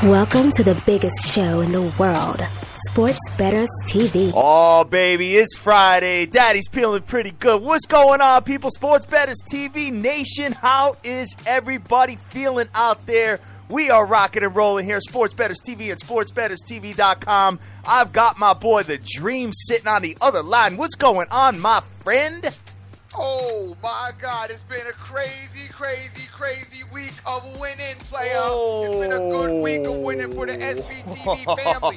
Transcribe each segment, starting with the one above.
Welcome to the biggest show in the world, Sports Bettors TV. Oh, baby, it's Friday. Daddy's feeling pretty good. What's going on, people? Sports Bettors TV Nation, how is everybody feeling out there? We are rocking and rolling here, Sports Bettors TV and SportsBettorsTV.com. I've got my boy, The Dream, sitting on the other line. What's going on, my friend? Oh, my God. It's been a crazy week of winning, player. Oh. It's been a good week of winning for the SBTV family.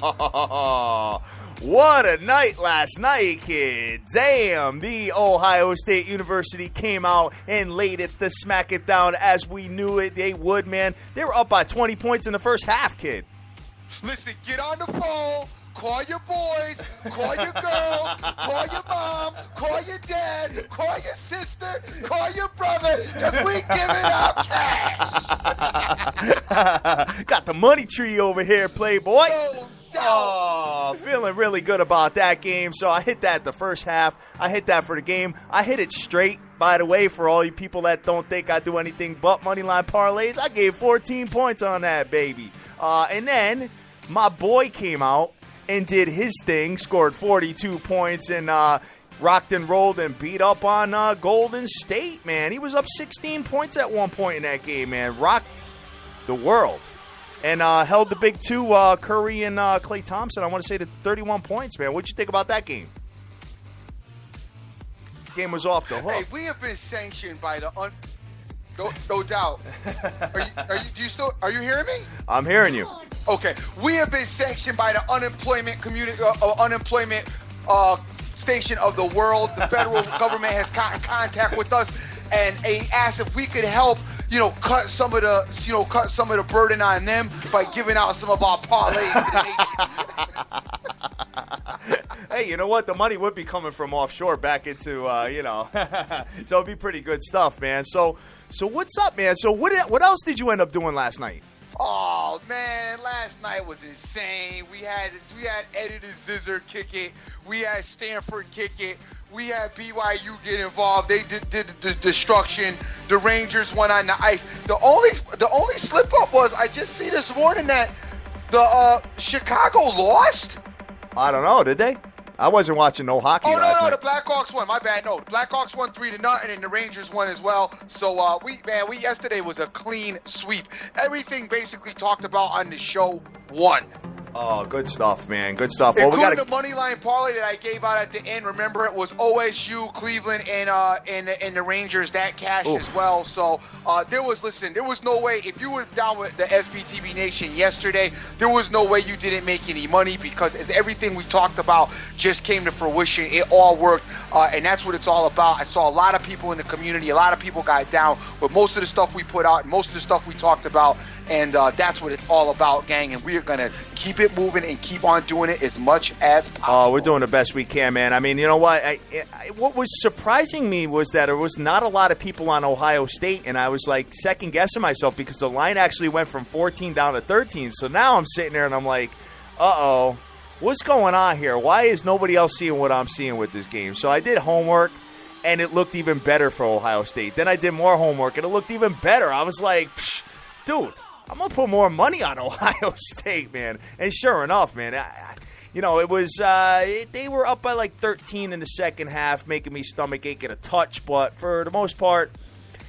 What a night last night, kid. Damn, the Ohio State University came out and laid it to smack it down as we knew it they would, man. They were up by 20 points in the first half, kid. Listen, get on the phone. Call your boys, call your girls, call your mom, call your dad, call your sister, call your brother, because we giving out cash. Got the money tree over here, Playboy. No doubt. Oh, feeling really good about that game. So I hit that the first half. I hit that for the game. I hit it straight, by the way, for all you people that don't think I do anything but moneyline parlays. I gave 14 points on that, baby. And then my boy came out and did his thing, scored 42 points, and rocked and rolled and beat up on Golden State, man. He was up 16 points at one point in that game, man. Rocked the world. And held the big two, Curry and Klay Thompson, I want to say, to 31 points, man. What'd you think about that game? Game was off the hook. Hey, we have been sanctioned by the no doubt. Are you hearing me? I'm hearing you. Okay, we have been sanctioned by the unemployment station of the world. The federal government has gotten contact with us, and they asked if we could help, cut some of the burden on them by giving out some of our parlays to the nation. Hey, you know what? The money would be coming from offshore back into, so it'd be pretty good stuff, man. So what's up, man? So what else did you end up doing last night? Oh man, last night was insane. We had Eddie the Zizzer kick it. We had Stanford kick it. We had BYU get involved. They did the destruction. The Rangers went on the ice. The only slip up was I just see this morning that the Chicago lost. I don't know. Did they? I wasn't watching no hockey last night. The Blackhawks won. My bad. No, the Blackhawks won 3-0, and the Rangers won as well. So we yesterday was a clean sweep. Everything basically talked about on the show won. Oh, good stuff, man. Good stuff. Including the money line parlay that I gave out at the end. Remember, it was OSU, Cleveland, and the Rangers that cashed as well. So there was no way. If you were down with the SBTV Nation yesterday, there was no way you didn't make any money, because as everything we talked about just came to fruition, it all worked, and that's what it's all about. I saw a lot of people in the community. A lot of people got down with most of the stuff we put out and most of the stuff we talked about, and that's what it's all about, gang. And we are gonna keep it moving and keep on doing it as much as possible. Oh, we're doing the best we can, man. I mean, you know what? What was surprising me was that there was not a lot of people on Ohio State, and I was like second-guessing myself because the line actually went from 14 down to 13. So now I'm sitting there and I'm like, uh-oh, what's going on here? Why is nobody else seeing what I'm seeing with this game? So I did homework, and it looked even better for Ohio State. Then I did more homework, and it looked even better. I was like, dude, I'm going to put more money on Ohio State, man. And sure enough, man, it was they were up by like 13 in the second half, making me stomach ache at a touch. But for the most part,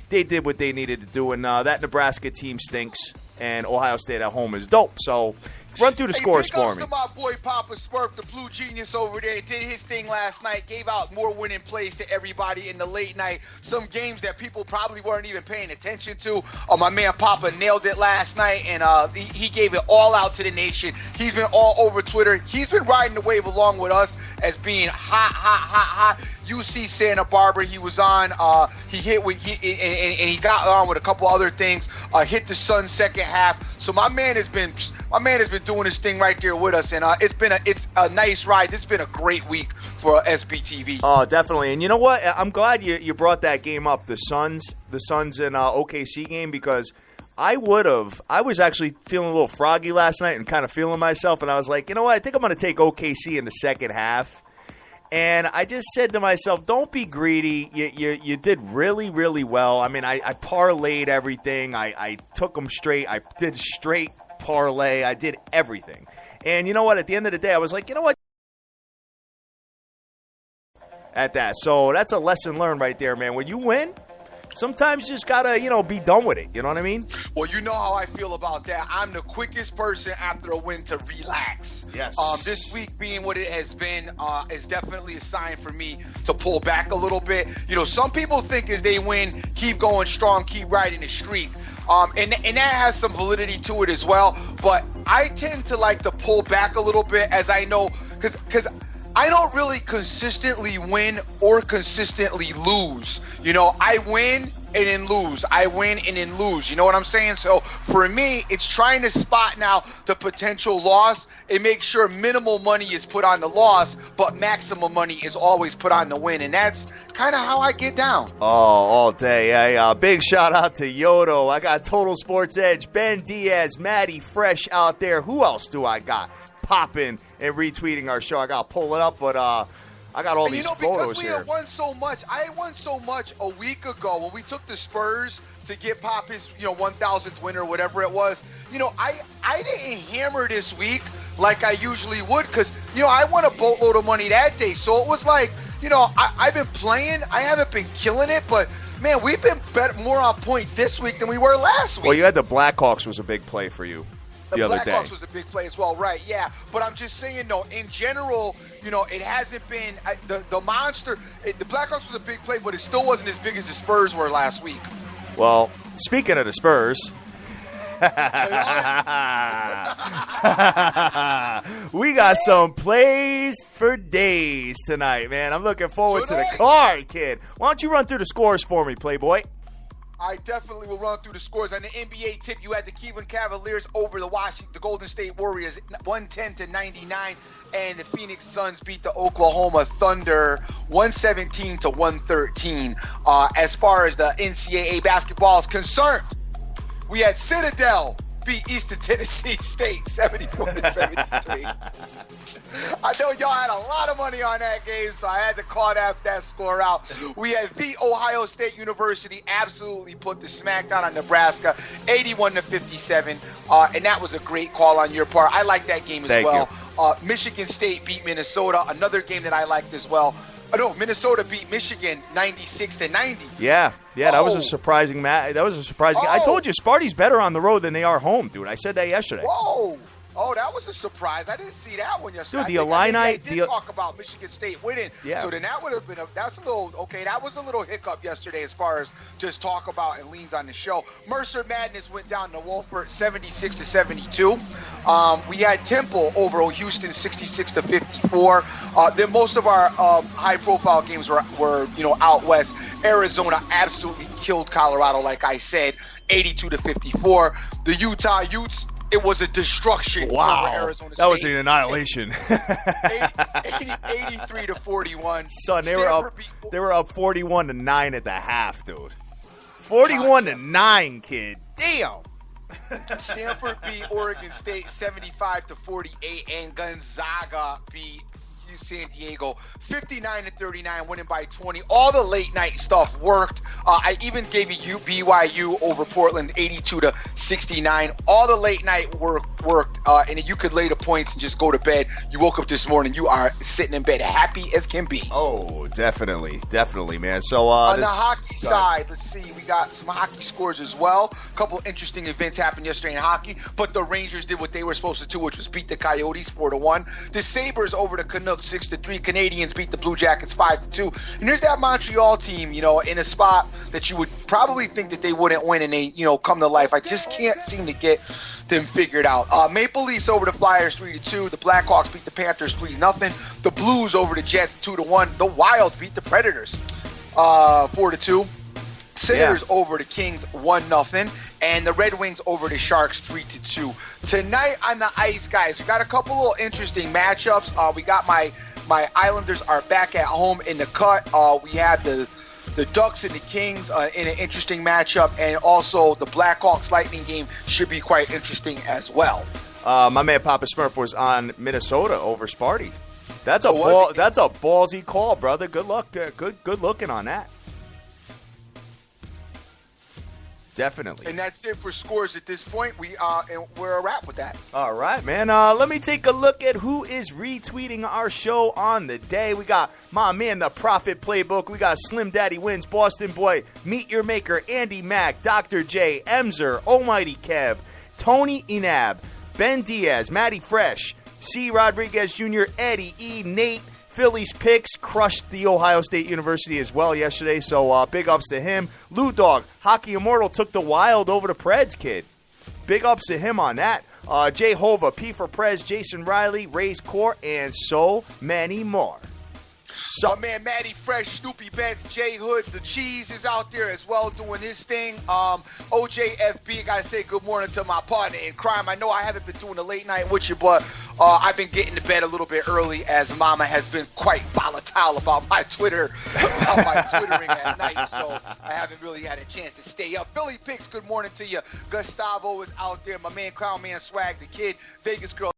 they did what they needed to do. And that Nebraska team stinks, and Ohio State at home is dope. So run through the scores for me. To my boy Papa Smurf, the Blue Genius over there, did his thing last night, gave out more winning plays to everybody in the late night. Some games that people probably weren't even paying attention to. My man Papa nailed it last night, and he gave it all out to the nation. He's been all over Twitter. He's been riding the wave along with us as being hot. UC Santa Barbara, he was on. He got on with a couple other things. Hit the Sun second half. So my man has been doing his thing right there with us, and it's a nice ride. This has been a great week for SBTV. Oh, definitely. And you know what? I'm glad you brought that game up, the Suns and OKC game, because I was actually feeling a little froggy last night and kind of feeling myself, and I was like, you know what? I think I'm going to take OKC in the second half. And I just said to myself, don't be greedy. You did really, really well. I mean, I parlayed everything. I took them straight. I did straight parlay. I did everything. And you know what? At the end of the day, I was like, you know what? At that. So that's a lesson learned right there, man. When you win, sometimes you just got to, be done with it. You know what I mean? Well, you know how I feel about that. I'm the quickest person after a win to relax. Yes. This week being what it has been is definitely a sign for me to pull back a little bit. Some people think as they win, keep going strong, keep riding the streak. And that has some validity to it as well. But I tend to like to pull back a little bit as I know, because I don't really consistently win or consistently lose. I win and then lose. I win and then lose. You know what I'm saying? So for me, it's trying to spot now the potential loss and make sure minimal money is put on the loss, but maximum money is always put on the win. And that's kind of how I get down. Oh, all day. Hey, big shout out to Yodo. I got Total Sports Edge, Ben Diaz, Maddie Fresh out there. Who else do I got popping and retweeting our show? I got to pull it up, but I got all these photos because we here. had won so much. I had won so much a week ago when we took the Spurs to get Pop his 1,000th win or whatever it was. I didn't hammer this week like I usually would because I won a boatload of money that day. So it was like I've been playing. I haven't been killing it, but man, we've been more on point this week than we were last week. Well, you had the Blackhawks was a big play for you. The Blackhawks was a big play as well, right? Yeah, but I'm just saying, in general, it hasn't been the monster. The Blackhawks was a big play, but it still wasn't as big as the Spurs were last week. Well, speaking of the Spurs, we got some plays for days tonight, man. I'm looking forward to the card, kid. Why don't you run through the scores for me, Playboy? I definitely will run through the scores. On the NBA tip, you had the Cleveland Cavaliers over the Golden State Warriors, 110-99, and the Phoenix Suns beat the Oklahoma Thunder 117-113. As far as the NCAA basketball is concerned, we had Citadel beat Eastern Tennessee State 74-73. I know y'all had a lot of money on that game, so I had to call that score out. We had the Ohio State University absolutely put the smackdown on Nebraska, 81-57, and that was a great call on your part. I like that game as well. Michigan State beat Minnesota, another game that I liked as well. Minnesota beat Michigan 96-90. Yeah, that was a surprising match. That was a surprising. I told you, Sparty's better on the road than they are home, dude. I said that yesterday. Whoa. Oh, that was a surprise. I didn't see that one yesterday. Dude, I did talk about Michigan State winning. Yeah. So then that would have been that was a little hiccup yesterday as far as just talk about and leans on the show. Mercer Madness went down to Wolford 76-72. We had Temple over Houston 66-54. Then most of our high profile games were out west. Arizona absolutely killed Colorado, like I said, 82-54. The Utah Utes, it was a destruction over Arizona State. That was an annihilation. 83-41. Son, they were up 41-9 at the half, dude. 41-9, kid. Damn. Stanford beat Oregon State 75-48, and Gonzaga beat San Diego 59-39, winning by 20. All the late night stuff worked. I even gave you BYU over Portland 82-69. All the late night worked, and you could lay the points and just go to bed. You woke up this morning, you are sitting in bed happy as can be. Oh, definitely, man. So on the hockey side, let's see, we got some hockey scores as well. A couple interesting events happened yesterday in hockey, but the Rangers did what they were supposed to do, which was beat the Coyotes 4-1. The Sabres over the Canucks 6-3. Canadians beat the Blue Jackets 5-2. And there's that Montreal team, in a spot that you would probably think that they wouldn't win, and they, come to life. I just can't seem to get them figured out. Maple Leafs over the Flyers 3-2. The Blackhawks beat the Panthers 3-0. The Blues over the Jets 2-1. The Wild beat the Predators 4-2. Senators over the Kings 1-0, and the Red Wings over the Sharks 3-2. Tonight on the ice, guys, we got a couple little interesting matchups. We got my Islanders are back at home in the cut. We have the Ducks and the Kings in an interesting matchup, and also the Blackhawks Lightning game should be quite interesting as well. My man Papa Smurf was on Minnesota over Sparty. That's a ballsy call, brother. Good luck. Good looking on that. Definitely. And that's it for scores at this point. We're a wrap with that. All right, man. Let me take a look at who is retweeting our show on the day. We got my man, the Profit Playbook. We got Slim Daddy Wins, Boston Boy, Meet Your Maker, Andy Mack, Dr. J, Emzer, Almighty Kev, Tony Inab, Ben Diaz, Matty Fresh, C. Rodriguez Jr., Eddie E., Nate. Phillies picks crushed the Ohio State University as well yesterday, so big ups to him. Lou Dog, Hockey Immortal took the Wild over the Preds, kid. Big ups to him on that. Jay Hova, P for Prez, Jason Riley, Ray's Court, and so many more. My man Matty Fresh, Snoopy Betts, Jay Hood, the Cheese is out there as well doing his thing. OJFB, gotta say good morning to my partner in crime. I know I haven't been doing a late night with you, but I've been getting to bed a little bit early as Mama has been quite volatile about my Twittering at night, so I haven't really had a chance to stay up. Philly Picks, good morning to you. Gustavo is out there. My man Clown Man Swag, the kid, Vegas Girl.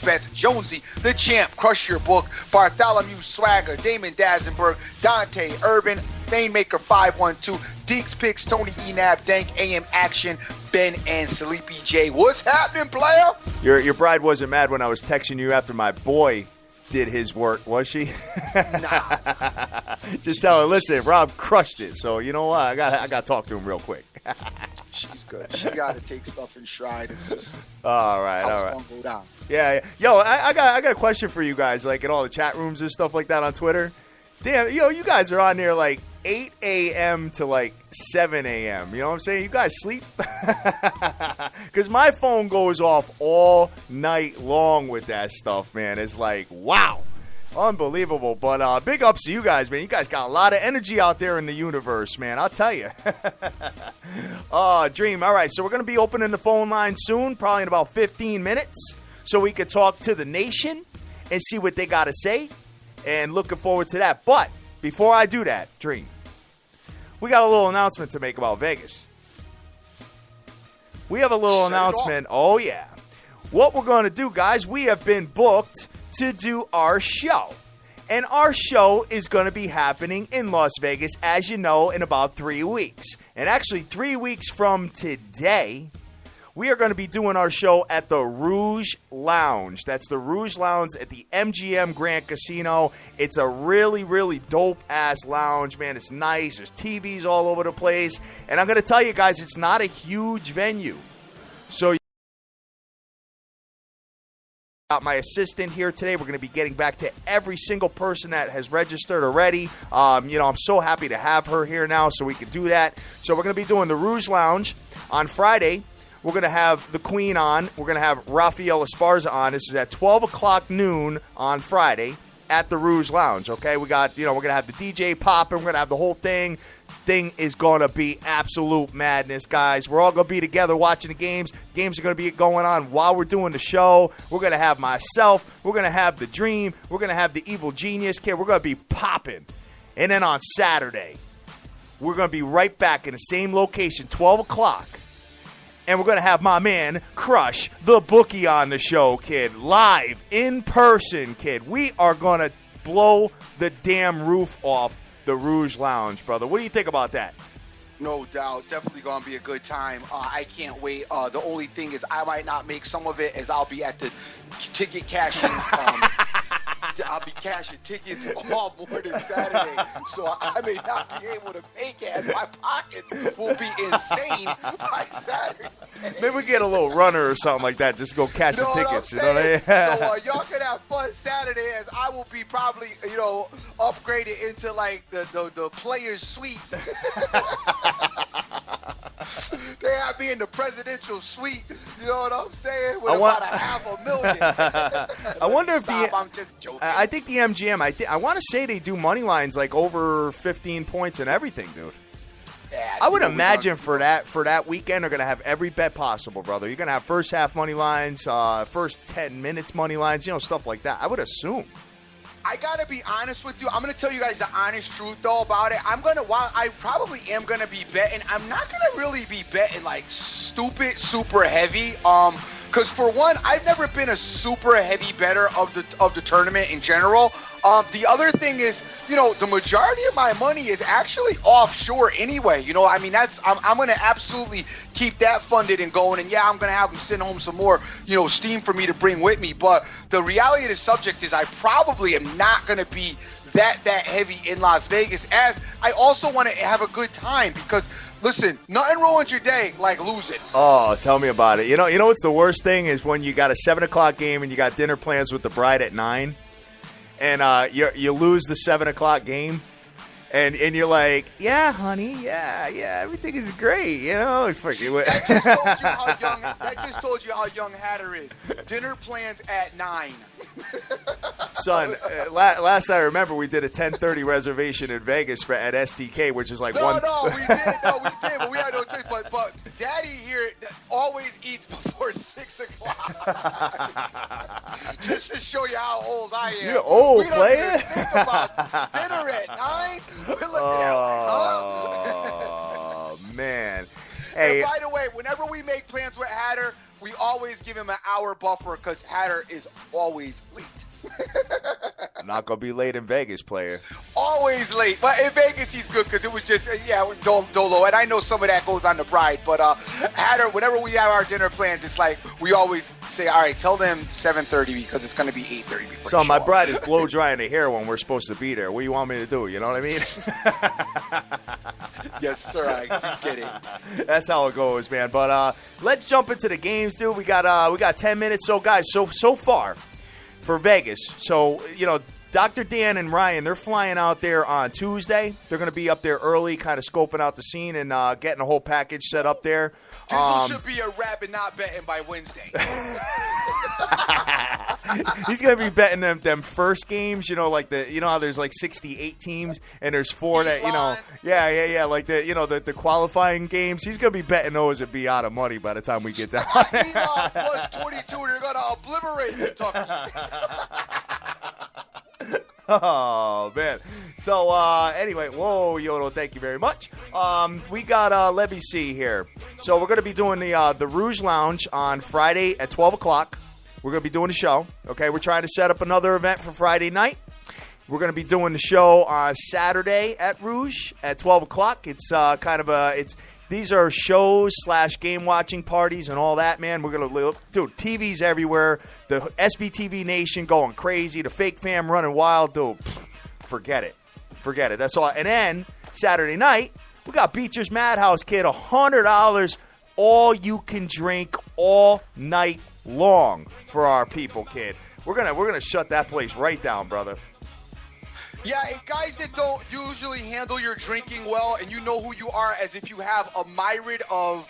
Bets, Jonesy, the champ, Crush Your Book, Bartholomew Swagger, Damon Dazenberg, Dante Urban, Mainmaker 512, Deeks Picks, Tony Enab, Dank, AM Action, Ben, and Sleepy J. What's happening, player? Your bride wasn't mad when I was texting you after my boy did his work, was she? Nah. Just tell her, listen, Rob crushed it, so you know what? I got to talk to him real quick. She's good. She got to take stuff in stride. It's just all right. how it's going to go down. Yeah. Yo, I got a question for you guys, like in all the chat rooms and stuff like that on Twitter. Damn, you guys are on there like 8 a.m. to like 7 a.m. You know what I'm saying? You guys sleep? Because my phone goes off all night long with that stuff, man. It's like, wow. Unbelievable. But big ups to you guys, man. You guys got a lot of energy out there in the universe, man. I'll tell you. Dream. All right, so we're going to be opening the phone line soon, probably in about 15 minutes, so we could talk to the nation and see what they got to say. And looking forward to that. But before I do that, Dream, we got a little announcement to make about Vegas. We have a little announcement. Oh, yeah. What we're going to do, guys, we have been booked to do our show. And our show is going to be happening in Las Vegas, as you know, in about 3 weeks. And actually, 3 weeks from today, we are going to be doing our show at the Rouge Lounge. That's the Rouge Lounge at the MGM Grand Casino. It's a really, really dope-ass lounge, man. It's nice. There's TVs all over the place. And I'm going to tell you guys, it's not a huge venue. So got my assistant here today. We're going to be getting back to every single person that has registered already. I'm so happy to have her here now so we can do that. So we're going to be doing the Rouge Lounge on Friday. We're going to have the Queen on. We're going to have Rafael Esparza on. This is at 12 o'clock noon on Friday at the Rouge Lounge, okay? We're going to have the DJ popping. We're going to have the whole thing. Thing is going to be absolute madness, guys. We're all going to be together watching the games. Games are going to be going on while we're doing the show. We're going to have myself. We're going to have the Dream. We're going to have the Evil Genius kid. We're going to be popping. And then on Saturday, we're going to be right back in the same location, 12 o'clock. And we're going to have my man, Crush, the bookie, on the show, kid. Live, in person, kid. We are going to blow the damn roof off the Rouge Lounge, brother. What do you think about that? No doubt. Definitely going to be a good time. I can't wait. The only thing is I might not make some of it as I'll be at the ticket cashing. I'll be cashing tickets all morning Saturday, so I may not be able to make it as my pockets will be insane by Saturday. Maybe we get a little runner or something like that. Just go cash the tickets. You know what I mean? So y'all can have fun Saturday as I will be probably, upgraded into like the players suite. They have me in the presidential suite. You know what I'm saying? With about $500,000. I wonder if I'm just joking. I think the MGM. I want to say they do money lines like over 15 points and everything, dude. Yeah, I would imagine for that weekend they're gonna have every bet possible, brother. You're gonna have first half money lines, first 10 minutes money lines, stuff like that. I would assume. I gotta be honest with you. I'm gonna tell you guys the honest truth though about it. While I probably am gonna be betting, I'm not gonna really be betting like stupid, super heavy. Because for one, I've never been a super heavy bettor of the tournament in general. The other thing is, the majority of my money is actually offshore anyway. I mean, I'm going to absolutely keep that funded and going. And yeah, I'm going to have them send home some more, steam for me to bring with me. But the reality of the subject is I probably am not going to be that heavy in Las Vegas, as I also want to have a good time because, listen, nothing ruins your day like losing. Oh, tell me about it. You know what's the worst thing is when you got a 7 o'clock game and you got dinner plans with the bride at 9, and you lose the 7 o'clock game, and you're like, yeah, honey, yeah, everything is great, See, that just told you how young Hatter is. Dinner plans at 9. Son, last I remember, we did a 10:30 reservation in Vegas at STK, which is like we did, but we had no choice. But Daddy here always eats before 6 o'clock, just to show you how old I am. You're old, we don't player. even think about dinner at 9. We're looking at Oh man! Hey, and by the way, whenever we make plans with Hatter, we always give him an hour buffer because Hatter is always late. I'm not gonna be late in Vegas, player. Always late, but in Vegas he's good because it was just Dolo, and I know some of that goes on the bride. But Hatter, whenever we have our dinner plans, it's like we always say, all right, tell them 7:30 because it's gonna be 8:30 before. So my bride is blow drying the hair when we're supposed to be there. What do you want me to do? You know what I mean? Yes, sir. I do get it. That's how it goes, man. But let's jump into the games, dude. We got 10 minutes. So guys, so far for Vegas. So, Dr. Dan and Ryan, they're flying out there on Tuesday. They're going to be up there early, kind of scoping out the scene and getting a whole package set up there. Jizzle should be a rabbit not betting by Wednesday. He's going to be betting them first games, like how there's like 68 teams and there's 4 that, like the qualifying games. He's going to be betting those and be out of money by the time we get down. Elon plus 22, they're going to obliterate Kentucky. Oh, man. So, anyway, whoa, Yodo, thank you very much. We got, let me see here. So we're going to be doing the Rouge Lounge on Friday at 12 o'clock. We're going to be doing the show, okay? We're trying to set up another event for Friday night. We're going to be doing the show on Saturday at Rouge at 12 o'clock. It's these are shows / game watching parties and all that, man. We're going to do TVs everywhere. The SBTV Nation going crazy. The fake fam running wild. Dude, forget it. That's all. And then Saturday night, we got Beecher's Madhouse, kid. $100 all you can drink all night long for our people, kid. We're gonna shut that place right down, brother. Yeah, and guys that don't usually handle your drinking well, and you know who you are as if you have a myriad of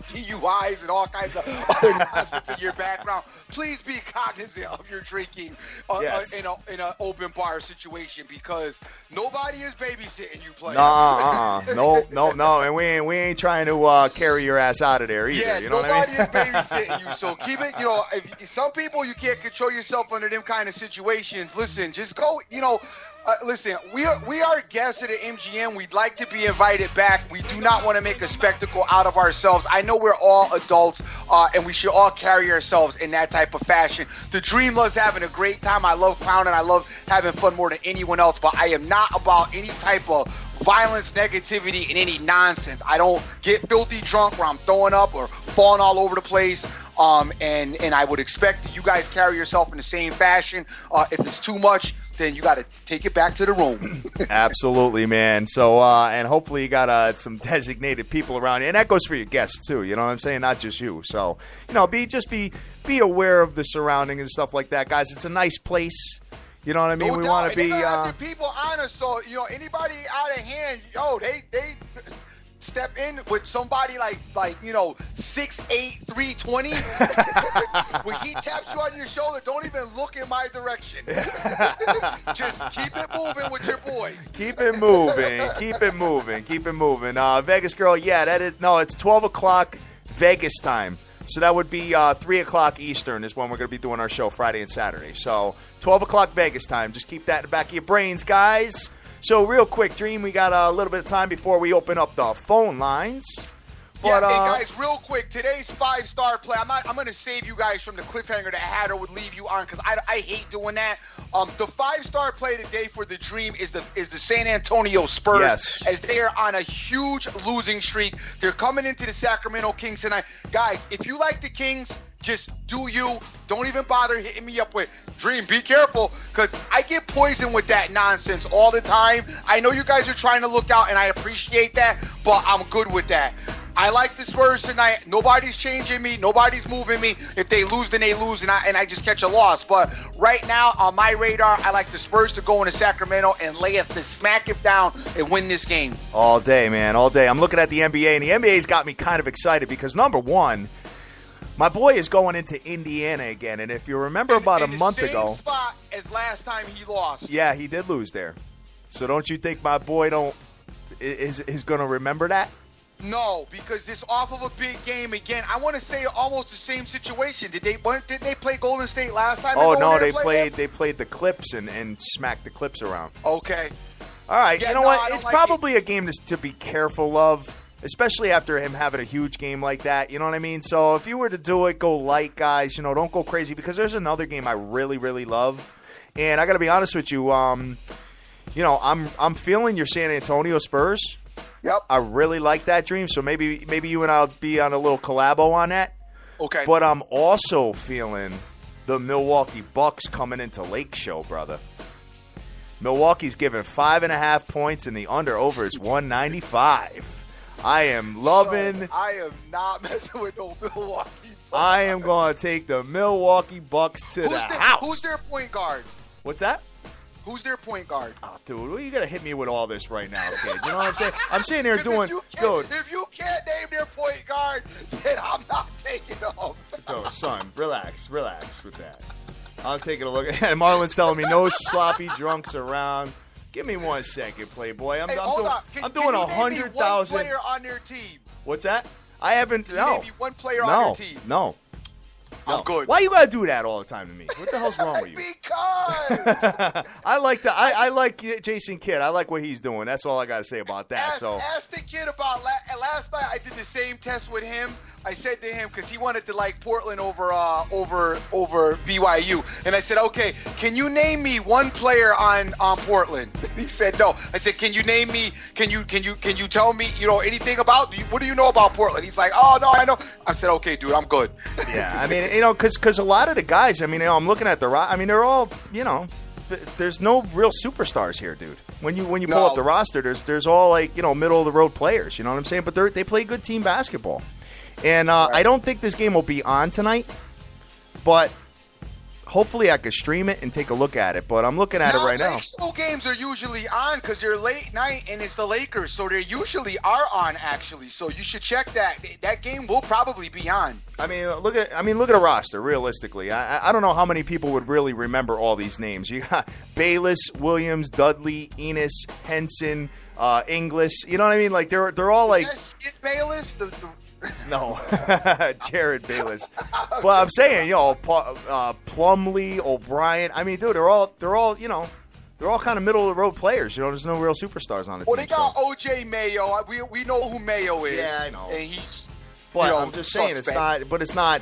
DUIs and all kinds of other nonsense in your background, please be cognizant of your drinking in an open bar situation because nobody is babysitting you, player. No, and we ain't trying to carry your ass out of there either. Yeah, you know nobody what I mean? is babysitting you, so keep it. If some people you can't control yourself under them kind of situations. Listen, just go. Listen, we are guests at the MGM. We'd like to be invited back. We do not want to make a spectacle out of ourselves. I know we're all adults, and we should all carry ourselves in that type of fashion. The Dream loves having a great time. I love clowning. I love having fun more than anyone else, but I am not about any type of violence, negativity, and any nonsense. I don't get filthy drunk where I'm throwing up or falling all over the place. And I would expect that you guys carry yourself in the same fashion. If it's too much, then you got to take it back to the room. Absolutely, man. So, and hopefully you got some designated people around you. And that goes for your guests, too. You know what I'm saying? Not just you. So, be aware of the surrounding and stuff like that, guys. It's a nice place. You know what I mean? No we doubt. want to be have people on us. So, anybody out of hand, they step in with somebody like 6'8", 320. When he taps you on your shoulder, don't even look in my direction. Just keep it moving with your boys. Keep it moving. Vegas girl, it's 12 o'clock Vegas time. So that would be 3 o'clock Eastern is when we're going to be doing our show Friday and Saturday. So 12 o'clock Vegas time. Just keep that in the back of your brains, guys. So real quick, Dream, we got a little bit of time before we open up the phone lines. But, hey guys, real quick, today's 5-star play. I'm going to save you guys from the cliffhanger that Hatter would leave you on because I hate doing that. The 5-star play today for the Dream is the San Antonio Spurs, as they are on a huge losing streak. They're coming into the Sacramento Kings tonight. Guys, if you like the Kings, just do you. Don't even bother hitting me up with Dream. Be careful, because I get poisoned with that nonsense all the time. I know you guys are trying to look out, and I appreciate that, but I'm good with that. I like the Spurs tonight. Nobody's changing me. Nobody's moving me. If they lose, then they lose, and I just catch a loss. But right now, on my radar, I like the Spurs to go into Sacramento and smack it down and win this game. All day, man, all day. I'm looking at the NBA, and the NBA's got me kind of excited because, number one, my boy is going into Indiana again, and if you remember about a month ago, same spot as last time he lost. Yeah, he did lose there. So don't you think my boy is going to remember that? No, because it's off of a big game again. I want to say almost the same situation. Didn't they play Golden State last time? Oh no, they played the Clips and smacked the Clips around. Okay. All right, yeah, you know what? It's probably a game to be careful of, especially after him having a huge game like that. You know what I mean? So if you were to do it, go light, guys. You know, don't go crazy, because there's another game I really, really love, and I got to be honest with you. You know, I'm feeling your San Antonio Spurs. Yep. I really like that, Dream. So maybe you and I'll be on a little collabo on that. Okay. But I'm also feeling the Milwaukee Bucks coming into Lake Show, brother. Milwaukee's giving 5.5 points, and the over is 195. I am loving. So, I am not messing with no Milwaukee Bucks. I am going to take the Milwaukee Bucks to the house. Who's their point guard? What's that? Who's their point guard? Oh, dude, well, you got to hit me with all this right now, kid. You know what I'm saying? I'm sitting here doing, dude. If you can't name their point guard, then I'm not taking them. Dude, son, relax with that. I'm taking a look. And Marlon's telling me no sloppy drunks around. Give me 1 second, Playboy. I'm doing 100,000. One player on their team. What's that? I haven't. Can you name me one player on their team? No. I'm good. Why you gotta do that all the time to me? What the hell's wrong with you? Because I like Jason Kidd. I like what he's doing. That's all I gotta say about that. Ask the kid about last night. I did the same test with him. I said to him, because he wanted to like Portland over BYU, and I said, okay, can you name me one player on Portland? He said no. I said, can you name me? Can you tell me anything about? What do you know about Portland? He's like, oh no, I know. I said, okay, dude, I'm good. Yeah, I mean, because a lot of the guys, I mean, I'm looking at they're all, there's no real superstars here, dude. When you pull up the roster, there's all like middle of the road players. You know what I'm saying? But they play good team basketball. And right. I don't think this game will be on tonight, but hopefully I can stream it and take a look at it. But I'm looking at it right now. Lake Show games are usually on because they're late night and it's the Lakers, so they usually are on actually. So you should check that. That game will probably be on. I mean, look at a roster. Realistically, I don't know how many people would really remember all these names. You got Bayless, Williams, Dudley, Enos, Henson, Inglis. You know what I mean? Like they're all like. Is that Skip Bayless? No, Jared Bayless. But I'm saying, Plumlee, O'Brien. I mean, dude, they're all kind of middle of the road players. There's no real superstars on the team. Well, they got O.J. Mayo. We know who Mayo is. Yeah, I know. And he's. But I'm just saying, it's not. But it's not.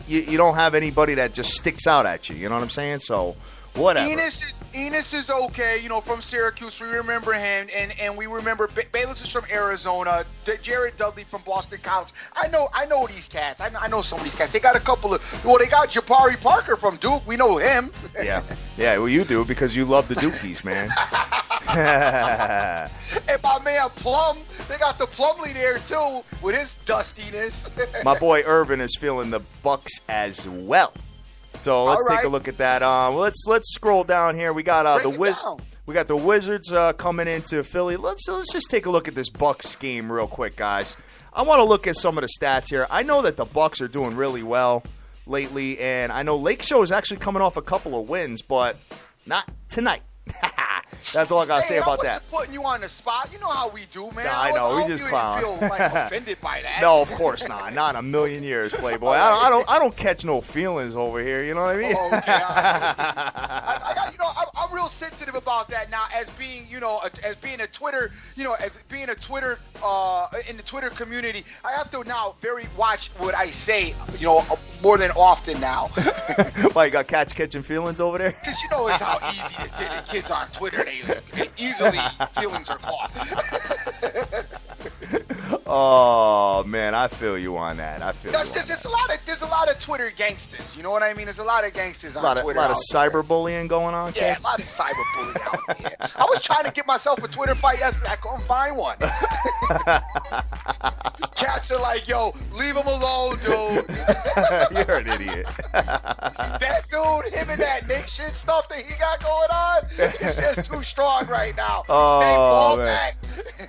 You don't have anybody that just sticks out at you. You know what I'm saying? So. Whatever. Enos is okay, from Syracuse. We remember him, and we remember Bayless is from Arizona. Jared Dudley from Boston College. I know these cats. I know some of these cats. They got a couple of. Well, they got Jabari Parker from Duke. We know him. Yeah. Well, you do because you love the Dukies, man. And my man Plum, they got the Plumlee there too with his dustiness. My boy Irvin is feeling the Bucks as well. So let's take a look at that. Let's scroll down here. We got the Wizards coming into Philly. Let's just take a look at this Bucks game real quick, guys. I want to look at some of the stats here. I know that the Bucks are doing really well lately, and I know Lake Show is actually coming off a couple of wins, but not tonight. That's all I gotta say about that. Putting you on the spot. You know how we do, man. Nah, I know. We just clown. Feel offended by that. No, of course not. Not in a million years, Playboy. I don't catch no feelings over here. You know what I mean? Oh, okay. I'm real sensitive about that now as being, as being a Twitter, in the Twitter community. I have to now watch what I say, more than often now. Why, you got catching feelings over there? Because it's how easy the kids on Twitter, they easily feelings are caught. Oh man, I feel you on that. There's a lot of Twitter gangsters. You know what I mean? There's a lot of gangsters on Twitter. A lot of cyberbullying going on. Yeah, a lot of cyberbullying out there. I was trying to get myself a Twitter fight yesterday. I couldn't find one. Cats are like, yo, leave him alone, dude. You're an idiot. That dude, him and that nation stuff that he got going on, is just too strong right now. Stay ball back.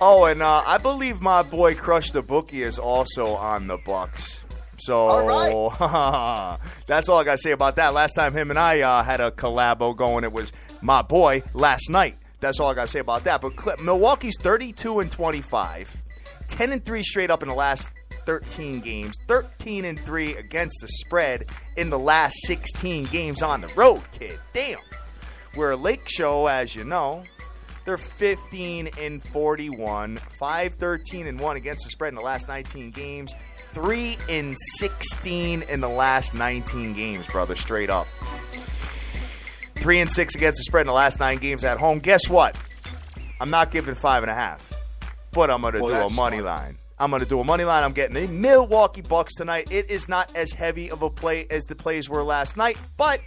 Oh, and I believe my boy Crush the Bookie is also on the Bucks. So all right. That's all I got to say about that. Last time him and I had a collabo going, it was my boy last night. That's all I got to say about that. But Milwaukee's 32-25, 10-3 straight up in the last 13 games, 13-3 against the spread in the last 16 games on the road, kid. Damn. We're a Lake Show, as you know. They're 15-41, 5-13-1 against the spread in the last 19 games, 3-16 in the last 19 games, brother, straight up. 3-6 against the spread in the last 9 games at home. Guess what? I'm not giving 5.5, but I'm going to do a money line. I'm going to do a money line. I'm getting the Milwaukee Bucks tonight. It is not as heavy of a play as the plays were last night, but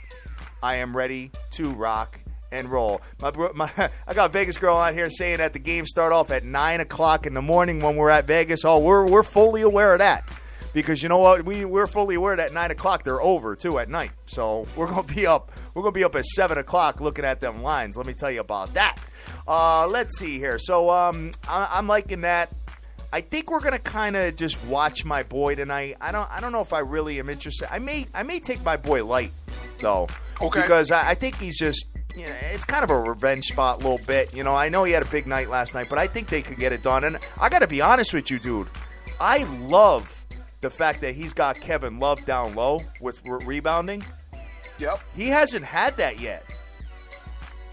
I am ready to rock and roll. I got a Vegas girl on here saying that the games start off at 9 o'clock in the morning when we're at Vegas. Oh, we're fully aware of that. Because you know what? We're fully aware that 9 o'clock they're over too at night. So we're gonna be up. We're gonna be up at 7 o'clock looking at them lines. Let me tell you about that. Let's see here. So I'm liking that. I think we're gonna kind of just watch my boy tonight. I don't know if I really am interested. I may take my boy light though. Okay. Because I think he's just. It's kind of a revenge spot a little bit. I know he had a big night last night, but I think they could get it done. And I got to be honest with you, dude. I love the fact that he's got Kevin Love down low with rebounding. Yep. He hasn't had that yet.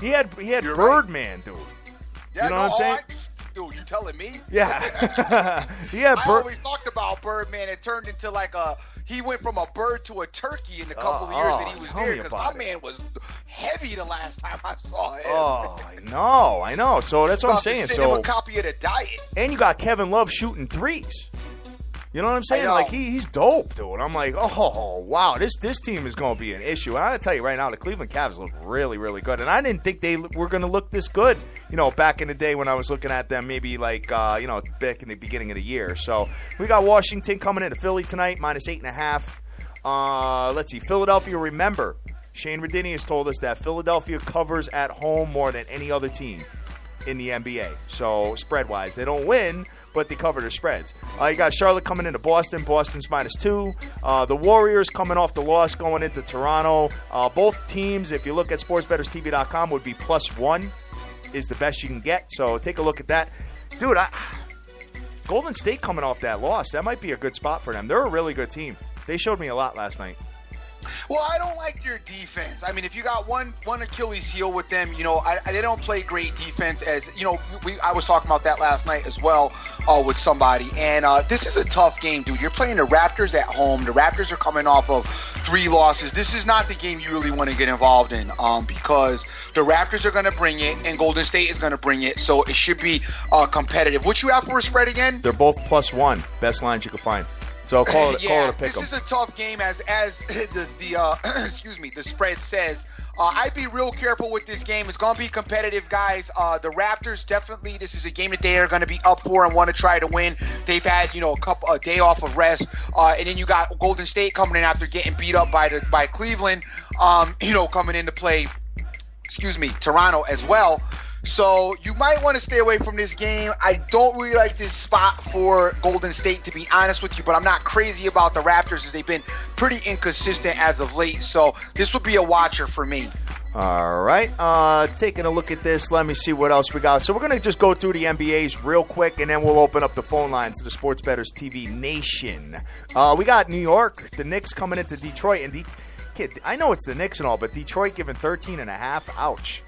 He had You're Birdman, right. Dude. Yeah, you know what I'm saying? Dude, you telling me? Yeah. I always talked about Birdman. It turned into he went from a bird to a turkey in the couple of years that he was there, because my man was heavy the last time I saw him. Oh, I know. So that's what I'm saying. Send him a copy of the diet. And you got Kevin Love shooting threes. You know what I'm saying? Like, he's dope, dude. I'm like, oh, wow, this team is going to be an issue. And I got to tell you right now, the Cleveland Cavs look really, really good. And I didn't think they were going to look this good, back in the day when I was looking at them, maybe back in the beginning of the year. So we got Washington coming into Philly tonight, -8.5. Let's see, Philadelphia, remember, Shane Radini has told us that Philadelphia covers at home more than any other team in the NBA. So spread-wise, they don't win, but they cover their spreads. You got Charlotte coming into Boston. Boston's -2. The Warriors coming off the loss going into Toronto. Both teams, if you look at sportsbetterstv.com, would be +1 is the best you can get. So take a look at that. Dude, Golden State coming off that loss, that might be a good spot for them. They're a really good team. They showed me a lot last night. Well, I don't like their defense. I mean, if you got one Achilles heel with them, they don't play great defense. As I was talking about that last night as well with somebody. And this is a tough game, dude. You're playing the Raptors at home. The Raptors are coming off of 3 losses. This is not the game you really want to get involved in because the Raptors are going to bring it and Golden State is going to bring it. So it should be competitive. What you have for a spread again? They're both +1. Best lines you can find. So call it a pick 'em. This is a tough game as the spread says. I'd be real careful with this game. It's going to be competitive, guys. The Raptors definitely. This is a game that they are going to be up for and want to try to win. They've had a day off of rest, and then you got Golden State coming in after getting beat up by Cleveland. Coming in to play. Toronto as well. So you might want to stay away from this game. I don't really like this spot for Golden State, to be honest with you, but I'm not crazy about the Raptors as they've been pretty inconsistent as of late. So this would be a watcher for me. All right. Taking a look at this, let me see what else we got. So we're going to just go through the NBAs real quick, and then we'll open up the phone lines to the Sports Bettors TV Nation. We got New York, the Knicks coming into Detroit. And I know it's the Knicks and all, but Detroit giving 13.5. Ouch.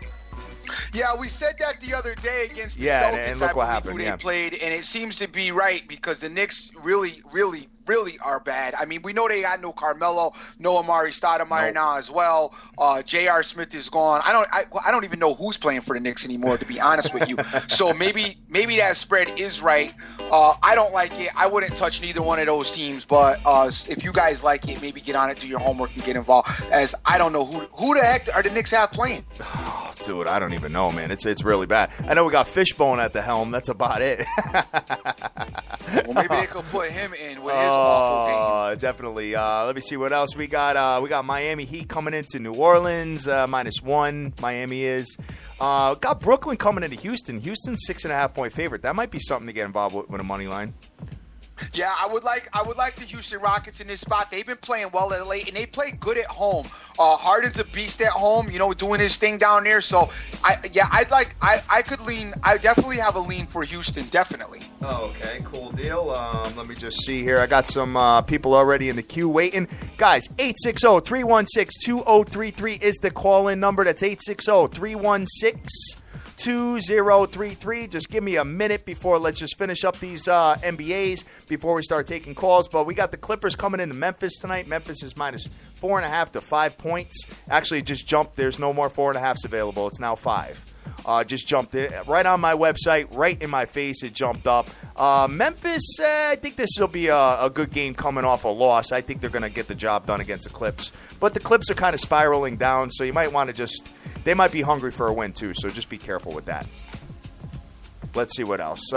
Yeah, we said that the other day against the Yeah, Celtics. and look what happened. Who they Yeah. played, and it seems to be right because the Knicks really are bad. I mean, we know they got no Carmelo, no Amari Stoudemire now as well. J.R. Smith is gone. I don't even know who's playing for the Knicks anymore, to be honest with you. So maybe that spread is right. I don't like it. I wouldn't touch neither one of those teams. But if you guys like it, maybe get on it, do your homework, and get involved. As I don't know who the heck are the Knicks have playing. Oh, dude, I don't even know, man. It's really bad. I know we got Fishbone at the helm. That's about it. Well, maybe they could put him in with his awful game. Definitely. Let me see what else we got. We got Miami Heat coming into New Orleans, -1. Miami is. Got Brooklyn coming into Houston. Houston's 6.5-point favorite. That might be something to get involved with a money line. Yeah, I would like the Houston Rockets in this spot. They've been playing well at late, and they play good at home. Harden's a beast at home, doing his thing down there. So, I could lean. I definitely have a lean for Houston, definitely. Oh, okay, cool deal. Let me just see here. I got some people already in the queue waiting. Guys, 860-316-2033 is the call-in number. That's 860-316-2033. Just give me a minute before let's just finish up these NBAs before we start taking calls. But we got the Clippers coming into Memphis tonight. Memphis is -4.5 to 5 points. Actually, it just jumped. There's no more 4.5s available. It's now 5. Just jumped in right on my website, right in my face. It jumped up. Memphis, I think this will be a good game coming off a loss. I think they're going to get the job done against the Clips. But the Clips are kind of spiraling down, so you might want to they might be hungry for a win too, so just be careful with that. Let's see what else.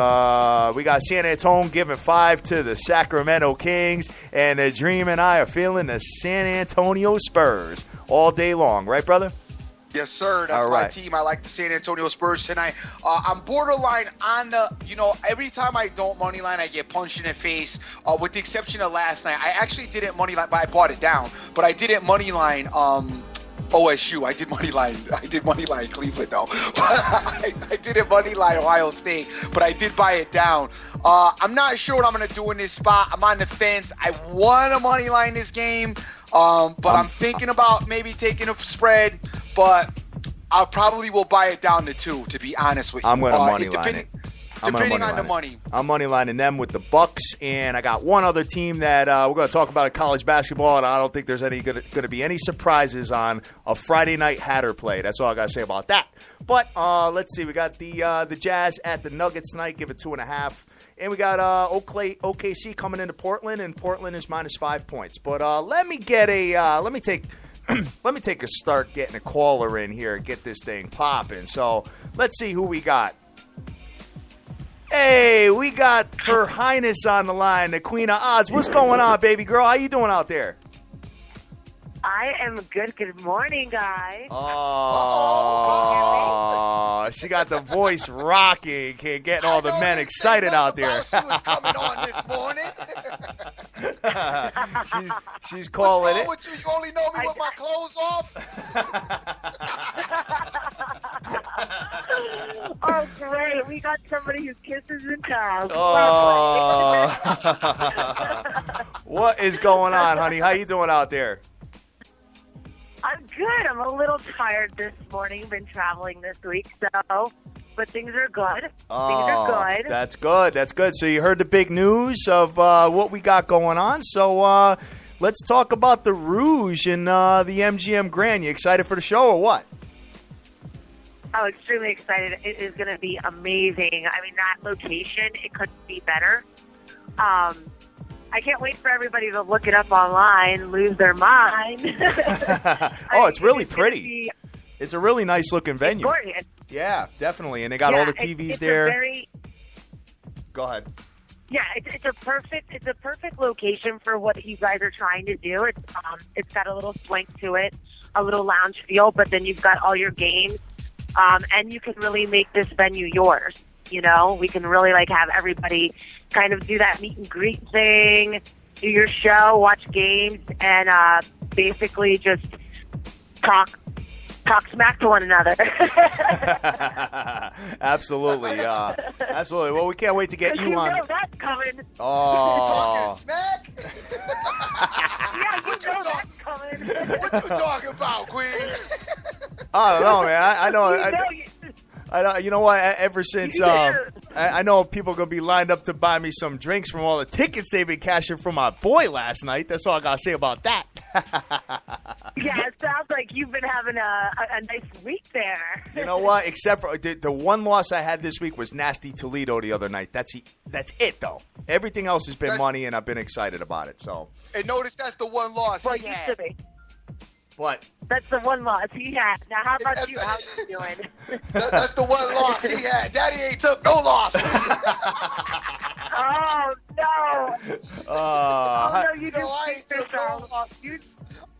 We got San Antonio giving 5 to the Sacramento Kings, and the Dream and I are feeling the San Antonio Spurs all day long. Right, brother? Yes, sir. That's my team. I like the San Antonio Spurs tonight. I'm borderline on the, every time I don't money line, I get punched in the face, with the exception of last night. I actually didn't money line, but I bought it down. But I didn't money line OSU. I did money line Cleveland, though. I didn't money line Ohio State, but I did buy it down. I'm not sure what I'm going to do in this spot. I'm on the fence. I want to money line this game, but I'm thinking about maybe taking a spread, but I probably will buy it down to 2, to be honest with you. I'm going to money line it. Depending on the money. I'm money lining them with the Bucks, and I got one other team that we're going to talk about in college basketball, and I don't think there's going to be any surprises on a Friday night Hatter play. That's all I got to say about that. But let's see. We got the Jazz at the Nuggets tonight. Give it 2.5. And we got OKC coming into Portland, and Portland is -5 points. But let me take a start getting a caller in here and get this thing popping. So let's see who we got. Hey, we got Her Highness on the line, the Queen of Odds. What's going on, baby girl? How you doing out there? I am good. Good morning, guys. Oh, she got the voice rocking, getting all the men excited out there. She was coming on this morning. she's calling it. What's wrong with you? You only know me with my clothes off? Oh, great. We got somebody who kisses and tells. Oh. What is going on, honey? How you doing out there? I'm good. I'm a little tired this morning. Been traveling this week, but things are good. Things are good. That's good. That's good. So you heard the big news of what we got going on. So let's talk about the Rouge and the MGM Grand. You excited for the show or what? Oh, extremely excited. It is going to be amazing. I mean, that location, it couldn't be better. I can't wait for everybody to look it up online, lose their mind. It's really pretty. It's a really nice looking venue. Gorgeous. Yeah, definitely. And they got all the TVs it's there. Go ahead. Yeah, it's a perfect location for what you guys are trying to do. It's got a little swank to it, a little lounge feel, but then you've got all your games, and you can really make this venue yours. We can really have everybody kind of do that meet and greet thing, do your show, watch games, and basically just talk smack to one another. Absolutely, absolutely. Well, we can't wait to get you on. You know that's coming. Oh, talking smack? Yeah, you know that's coming. What you talking about, Queen? I don't know, man. I know. You know what? Ever since I know people are going to be lined up to buy me some drinks from all the tickets they've been cashing from my boy last night. That's all I got to say about that. Yeah, it sounds like you've been having a nice week there. You know what? Except for the one loss I had this week was Nasty Toledo the other night. That's it, though. Everything else has been money, and I've been excited about it. So. And notice that's the one loss he had. What? That's the one loss he had. Now, how about you? How you doing? That's the one loss he had. Daddy ain't took no losses. Oh, no. Oh, no, you I ain't took no losses.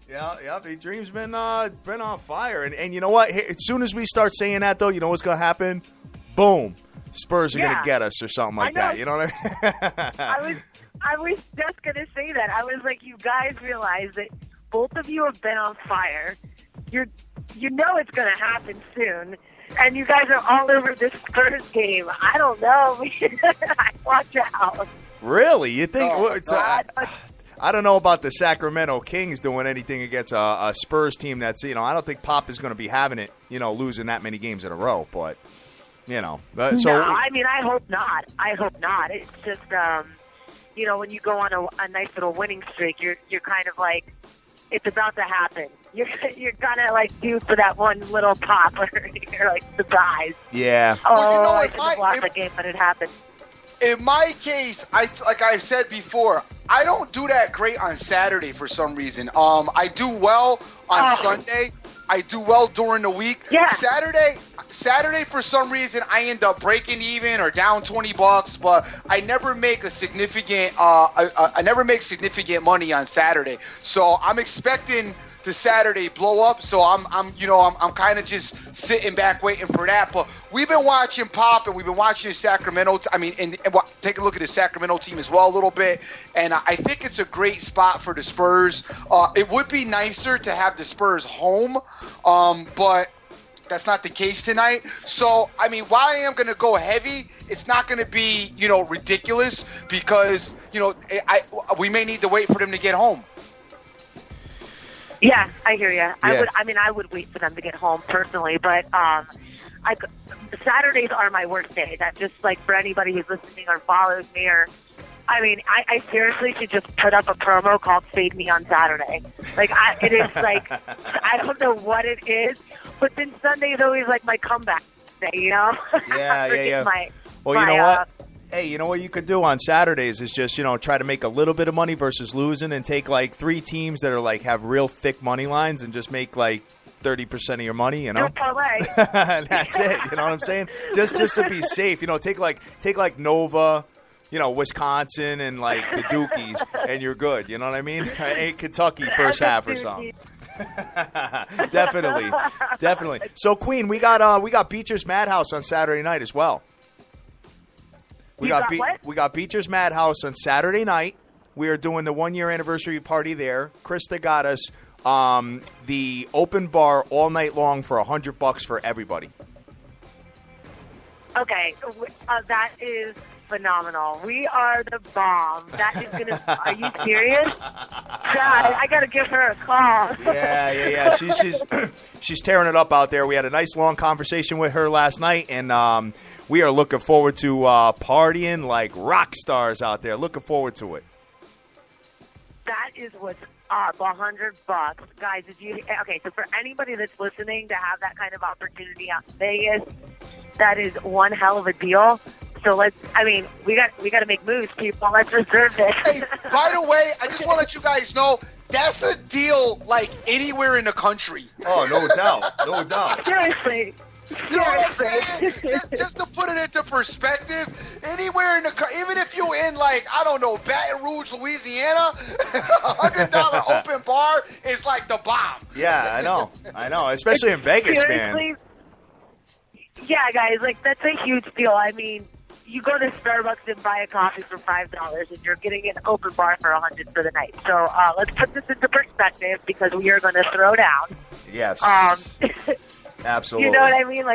Yeah, the dream's been on fire. And you know what? As soon as we start saying that, though, you know what's going to happen? Boom. Spurs are going to get us or something like that. You know what I mean? I was just going to say that. I was like, you guys realize that both of you have been on fire. You know it's going to happen soon. And you guys are all over this Spurs game. I don't know. Watch out. Really? You think? I don't know about the Sacramento Kings doing anything against a Spurs team that's, I don't think Pop is going to be having it, losing that many games in a row. But, so. No, I mean, I hope not. It's just, when you go on a nice little winning streak, you're kind of like, it's about to happen. You're gonna like due for that one little pop or you're like surprised. Yeah. Oh, well, I should have lost the game, but it happened. In my case, like I said before, I don't do that great on Saturday for some reason. I do well on Sunday. I do well during the week. Yeah. Saturday for some reason I end up breaking even or down $20, but I never make a significant I never make significant money on Saturday. So I'm expecting the Saturday blow up. So I'm kind of just sitting back waiting for that. But we've been watching Pop and we've been watching Sacramento. And take a look at the Sacramento team as well a little bit. And I think it's a great spot for the Spurs. It would be nicer to have the Spurs home, but that's not the case tonight. So, I mean, while I am going to go heavy, it's not going to be, ridiculous because, we may need to wait for them to get home. Yeah, I hear you. Yeah. I would wait for them to get home personally, but Saturdays are my worst day. That just like for anybody who's listening or follows me I seriously should just put up a promo called Fade Me on Saturday. It is like, I don't know what it is, but then Sunday is always like my comeback day, Yeah. Well, you know what? Hey, you know what you could do on Saturdays is just, try to make a little bit of money versus losing and take like 3 teams that are like have real thick money lines and just make like 30% of your money, No parlay. That's it. You know what I'm saying? Just to be safe, take like Nova, Wisconsin and like the Dukies, and you're good. You know what I mean? Ain't Kentucky first half or something. Definitely. So, Queen, we got Beecher's Madhouse on Saturday night as well. We got Beecher's Madhouse on Saturday night. We are doing the 1-year anniversary party there. Krista got us the open bar all night long for $100 for everybody. Okay, that is phenomenal. We are the bomb. That is gonna. Are you serious? God, I gotta give her a call. Yeah. She's tearing it up out there. We had a nice long conversation with her last night, and we are looking forward to partying like rock stars out there. Looking forward to it. That is what's up. $100, guys. Okay? So for anybody that's listening to have that kind of opportunity out in Vegas, that is one hell of a deal. So we got to make moves, people. Let's reserve this. Hey, by the way, I just want to let you guys know that's a deal like anywhere in the country. Oh, no doubt. Seriously. You know what I'm saying? just to put it into perspective, anywhere in the even if you're in Baton Rouge, Louisiana, $100 open bar is like the bomb. Yeah, I know, especially in Vegas, seriously, man. Yeah, guys, that's a huge deal. I mean, you go to Starbucks and buy a coffee for $5, and you're getting an open bar for $100 for the night. So let's put this into perspective because we are going to throw down. Yes. Absolutely. You know what I mean?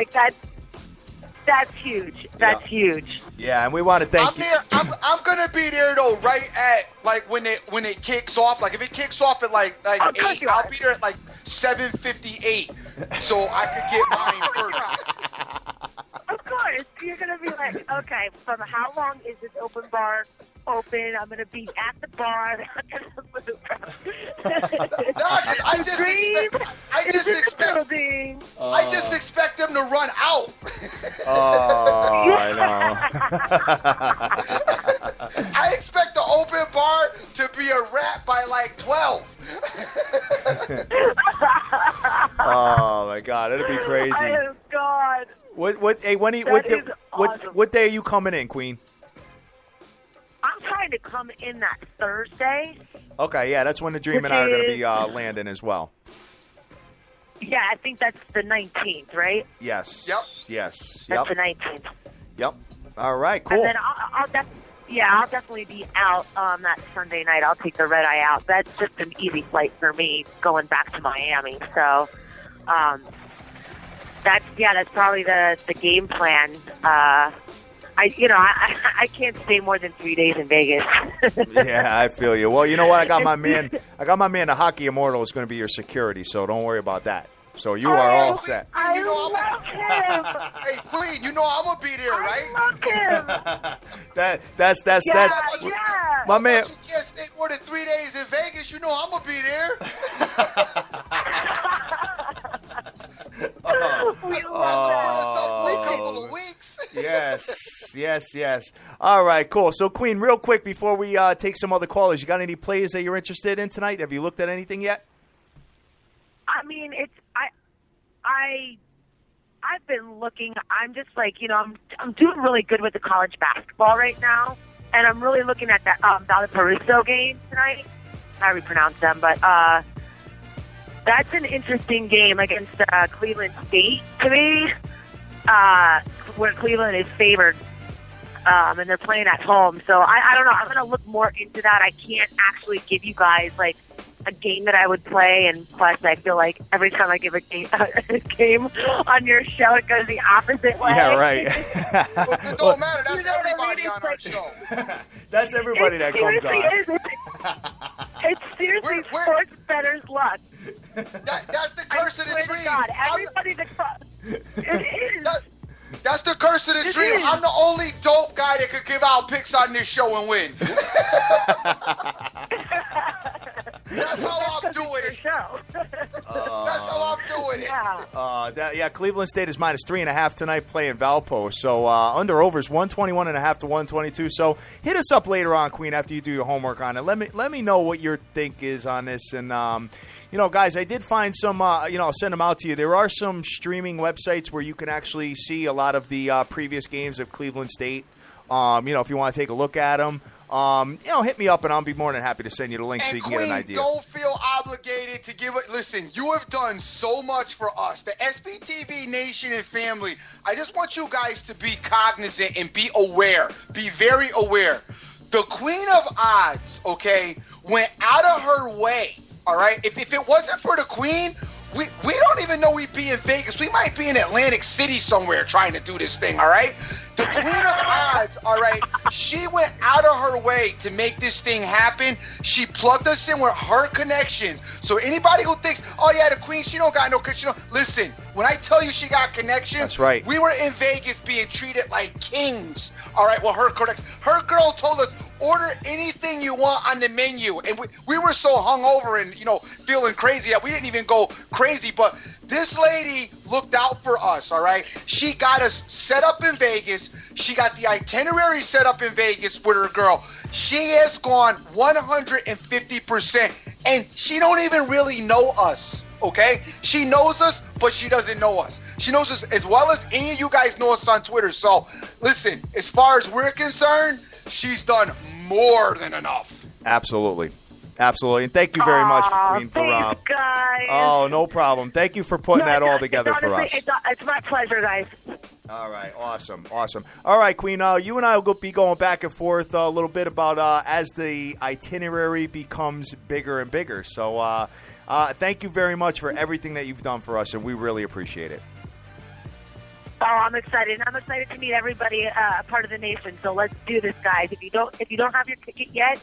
That's huge. That's huge. Yeah, and we want to thank you. I'm gonna be there though, right at when it kicks off. Like if it kicks off at 8, I'll be there at 7:58, so I could get mine first. course. You're going to be like, okay, from how long is this open bar open? I'm going to be at the bar. I'm not going to move. No, I just expect them to run out. Oh, I know. I expect the open bar to be a wrap by like 12. Oh my God, it'd be crazy. Oh God. What day are you coming in, Queen? I'm trying to come in that Thursday. Okay, yeah, that's when the Dream and I are going to be landing as well. Yeah, I think that's the 19th, right? Yes. Yep. Yes. That's the 19th. Yep. All right, cool. And then I'll definitely be out on that Sunday night. I'll take the red eye out. That's just an easy flight for me going back to Miami. So, that's probably the game plan. I can't stay more than 3 days in Vegas. Yeah, I feel you. Well, you know what? I got my man, the Hockey Immortal, is going to be your security, so don't worry about that. So you are all set. I love him. Hey, Queen, you know I'm gonna be there, right? I love him. That's my man. You can't stay more than 3 days in Vegas. You know I'm gonna be there. We love that. For a couple of weeks. Yes. All right, cool. So, Queen, real quick before we take some other callers, you got any players that you're interested in tonight? Have you looked at anything yet? I mean, I've been looking. I'm just like, I'm doing really good with the college basketball right now, and I'm really looking at that Valparaiso game tonight. How do we pronounce them? But that's an interesting game against Cleveland State to me, where Cleveland is favored, and they're playing at home. So I don't know. I'm going to look more into that. I can't actually give you guys like a game that I would play, and plus I feel like every time I give a game on your show, it goes the opposite way. Yeah, right. Well, it don't matter. That's everybody on our show. That's everybody that comes on. It's seriously sports bettor's luck. That's the curse of the dream. God, everybody it is. That's the curse of the dream. I'm the only dope guy that could give out picks on this show and win. That's how I'm doing it. That's how I'm doing it. Yeah. Cleveland State is -3.5 tonight playing Valpo. So under overs 121.5 to 122. So hit us up later on, Queen, after you do your homework on it. Let me know what your think is on this. And guys, I did find some. I'll send them out to you. There are some streaming websites where you can actually see a lot of the previous games of Cleveland State. If you want to take a look at them. Hit me up and I'll be more than happy to send you the link so you can Queen, get an idea. Don't feel obligated to give it. Listen, you have done so much for us, the SBTV Nation and family. I just want you guys to be cognizant and be aware. Be very aware. The Queen of Odds, okay, went out of her way. All right. If it wasn't for the Queen, we don't even know we'd be in Vegas. We might be in Atlantic City somewhere trying to do this thing. All right. The Queen of Odds, all right, she went out of her way to make this thing happen. She plugged us in with her connections. So anybody who thinks, oh, yeah, the Queen, she don't got no connection. Listen, when I tell you she got connections, that's right. We were in Vegas being treated like kings, all right, well, her connections. Her girl told us, order anything you want on the menu. And we were so hungover and, feeling crazy that we didn't even go crazy. But this lady looked out for us, all right? She got us set up in Vegas. She got the itinerary set up in Vegas with her girl. She has gone 150%, and she don't even really know us, okay? She knows us, but she doesn't know us. She knows us as well as any of you guys know us on Twitter. So, listen, as far as we're concerned, she's done more than enough. Absolutely. And thank you very much, Queen, for thanks, guys. Oh, no problem. Thank you for putting that all together for us. It's my pleasure, guys. All right, awesome. All right, Queen, you and I will be going back and forth a little bit about as the itinerary becomes bigger and bigger. So thank you very much for everything that you've done for us, and we really appreciate it. Oh, I'm excited. I'm excited to meet everybody, part of the nation. So let's do this, guys. If you don't have your ticket yet,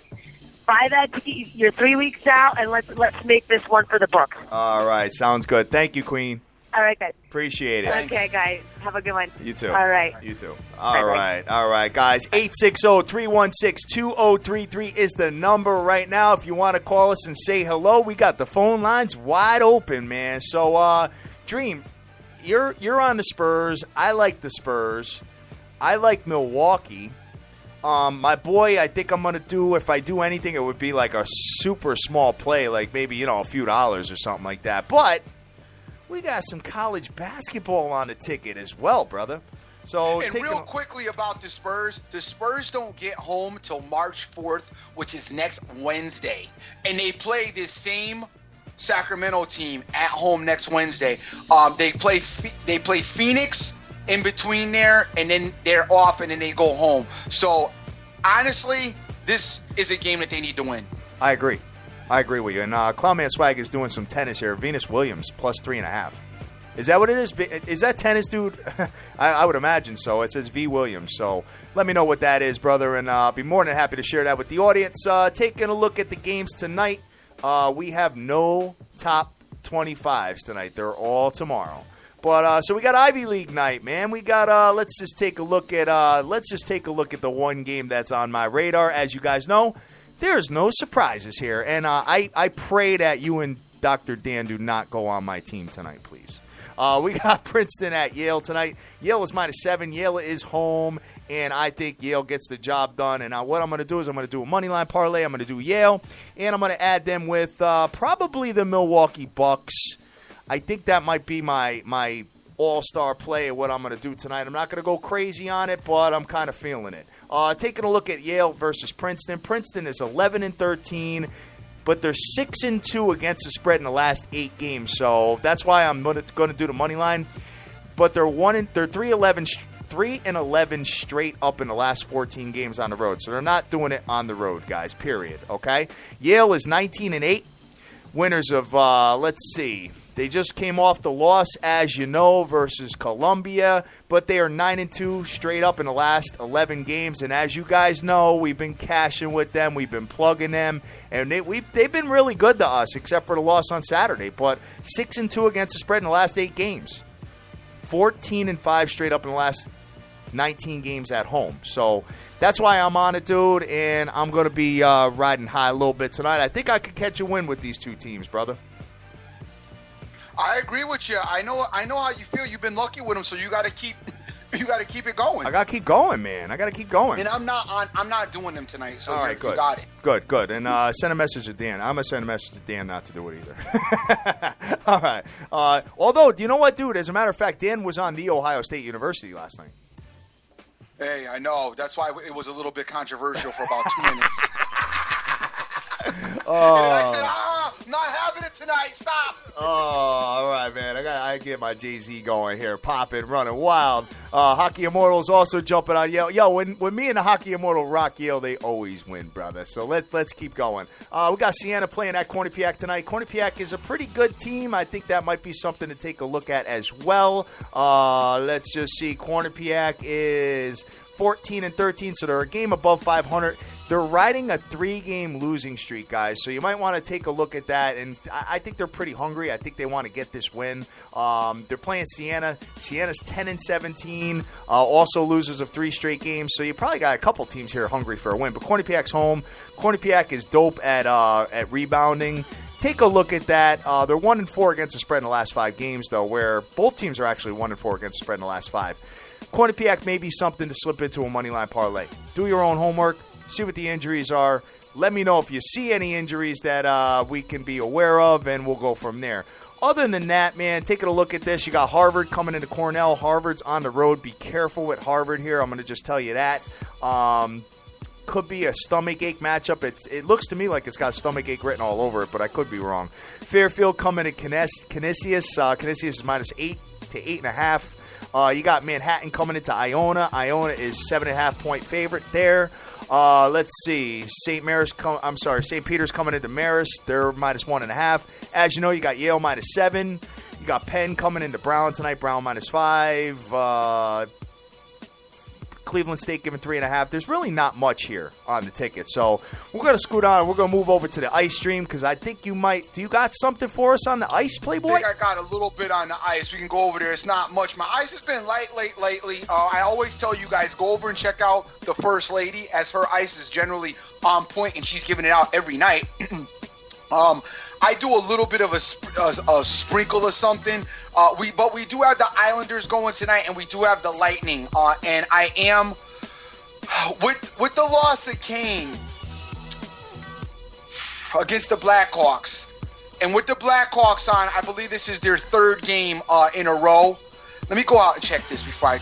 buy that ticket. You're 3 weeks out, and let's make this one for the books. All right, sounds good. Thank you, Queen. All right, guys. Appreciate it. Okay, guys. Have a good one. You too. All right. You too. All right, guys. 860-316-2033 is the number right now. If you want to call us and say hello, we got the phone lines wide open, man. So, Dream, you're on the Spurs. I like the Spurs. I like Milwaukee. My boy, I think I'm going to do, if I do anything, it would be like a super small play, like maybe, a few dollars or something like that. But we got some college basketball on the ticket as well, brother. So, and real quickly about the Spurs don't get home till March 4th, which is next Wednesday. And they play this same Sacramento team at home next Wednesday. They play Phoenix in between there, and then they're off, and then they go home. So, honestly, this is a game that they need to win. I agree with you. And Clownman Swag is doing some tennis here. Venus Williams, plus 3.5. Is that what it is? Is that tennis, dude? I would imagine so. It says V. Williams. So let me know what that is, brother, and I'll be more than happy to share that with the audience. Taking a look at the games tonight, we have no top 25s tonight. They're all tomorrow. But so we got Ivy League night, man. We got let's just take a look at the one game that's on my radar. As you guys know, there's no surprises here, and I pray that you and Dr. Dan do not go on my team tonight, please. We got Princeton at Yale tonight. Yale is -7. Yale is home, and I think Yale gets the job done. And what I'm going to do is I'm going to do a moneyline parlay. I'm going to do Yale, and I'm going to add them with probably the Milwaukee Bucks. I think that might be my all-star play of what I'm going to do tonight. I'm not going to go crazy on it, but I'm kind of feeling it. Taking a look at Yale versus Princeton. Princeton is 11-13, but they're 6-2 against the spread in the last 8 games. So that's why I'm going to do the money line. But they're 3-11 straight up in the last 14 games on the road. So they're not doing it on the road, guys. Period. Okay. Yale is 19-8. Winners of let's see. They just came off the loss, as you know, versus Columbia, but they are 9-2 straight up in the last 11 games. And as you guys know, we've been cashing with them, we've been plugging them, and they've been really good to us, except for the loss on Saturday. But 6-2 against the spread in the last 8 games, 14-5 straight up in the last 19 games at home. So that's why I'm on it, dude, and I'm going to be riding high a little bit tonight. I think I could catch a win with these two teams, brother. I agree with you. I know how you feel. You've been lucky with them, so you got to keep it going. I got to keep going, man. I got to keep going. And I'm not doing them tonight. So all right, good. You got it. Good. And send a message to Dan. I'm gonna send a message to Dan not to do it either. All right. Although, you know what, dude? As a matter of fact, Dan was on the Ohio State University last night. Hey, I know. That's why it was a little bit controversial for about 2 minutes. Oh. And then I said, not having it tonight. Stop. Oh, all right, man. I get my Jay-Z going here, popping, running wild. Hockey Immortals also jumping on Yale. Yo, when me and the Hockey Immortal rock Yale, they always win, brother. So let's keep going. We got Siena playing at Quinnipiac tonight. Quinnipiac is a pretty good team. I think that might be something to take a look at as well. Let's just see. Quinnipiac is 14-13, so they're a game above 500. They're riding a 3-game losing streak, guys, so you might want to take a look at that, and I think they're pretty hungry. I think they want to get this win. They're playing Siena. Siena's 10-17, also losers of 3 straight games, so you probably got a couple teams here hungry for a win. But Quinnipiac's home. Quinnipiac is dope at rebounding. Take a look at that. They're 1-4 against the spread in the last 5 games, though, where both teams are actually 1-4 against the spread in the last 5. Quinnipiac may be something to slip into a moneyline parlay. Do your own homework. See what the injuries are. Let me know if you see any injuries that we can be aware of, and we'll go from there. Other than that, man, taking a look at this, you got Harvard coming into Cornell. Harvard's on the road. Be careful with Harvard here. I'm going to just tell you that. Could be a stomachache matchup. It looks to me like it's got stomachache written all over it, but I could be wrong. Fairfield coming to Canisius. Canisius is -8 to 8.5. You got Manhattan coming into Iona. Iona is 7.5-point favorite there. Let's see. St. Peter's coming into Marist. They're -1.5. As you know, you got Yale -7. You got Penn coming into Brown tonight. Brown -5. Cleveland State giving 3.5. There's really not much here on the ticket. So we're going to scoot on. We're going to move over to the ice stream because I think you might. Do you got something for us on the ice, Playboy? I think I got a little bit on the ice. We can go over there. It's not much. My ice has been light lately. I always tell you guys, go over and check out the First Lady, as her ice is generally on point, and she's giving it out every night. I do a little bit of a sprinkle of something. But we do have the Islanders going tonight, and we do have the Lightning. And I am with the loss of Kane against the Blackhawks, and with the Blackhawks on, I believe this is their third game in a row. Let me go out and check this before I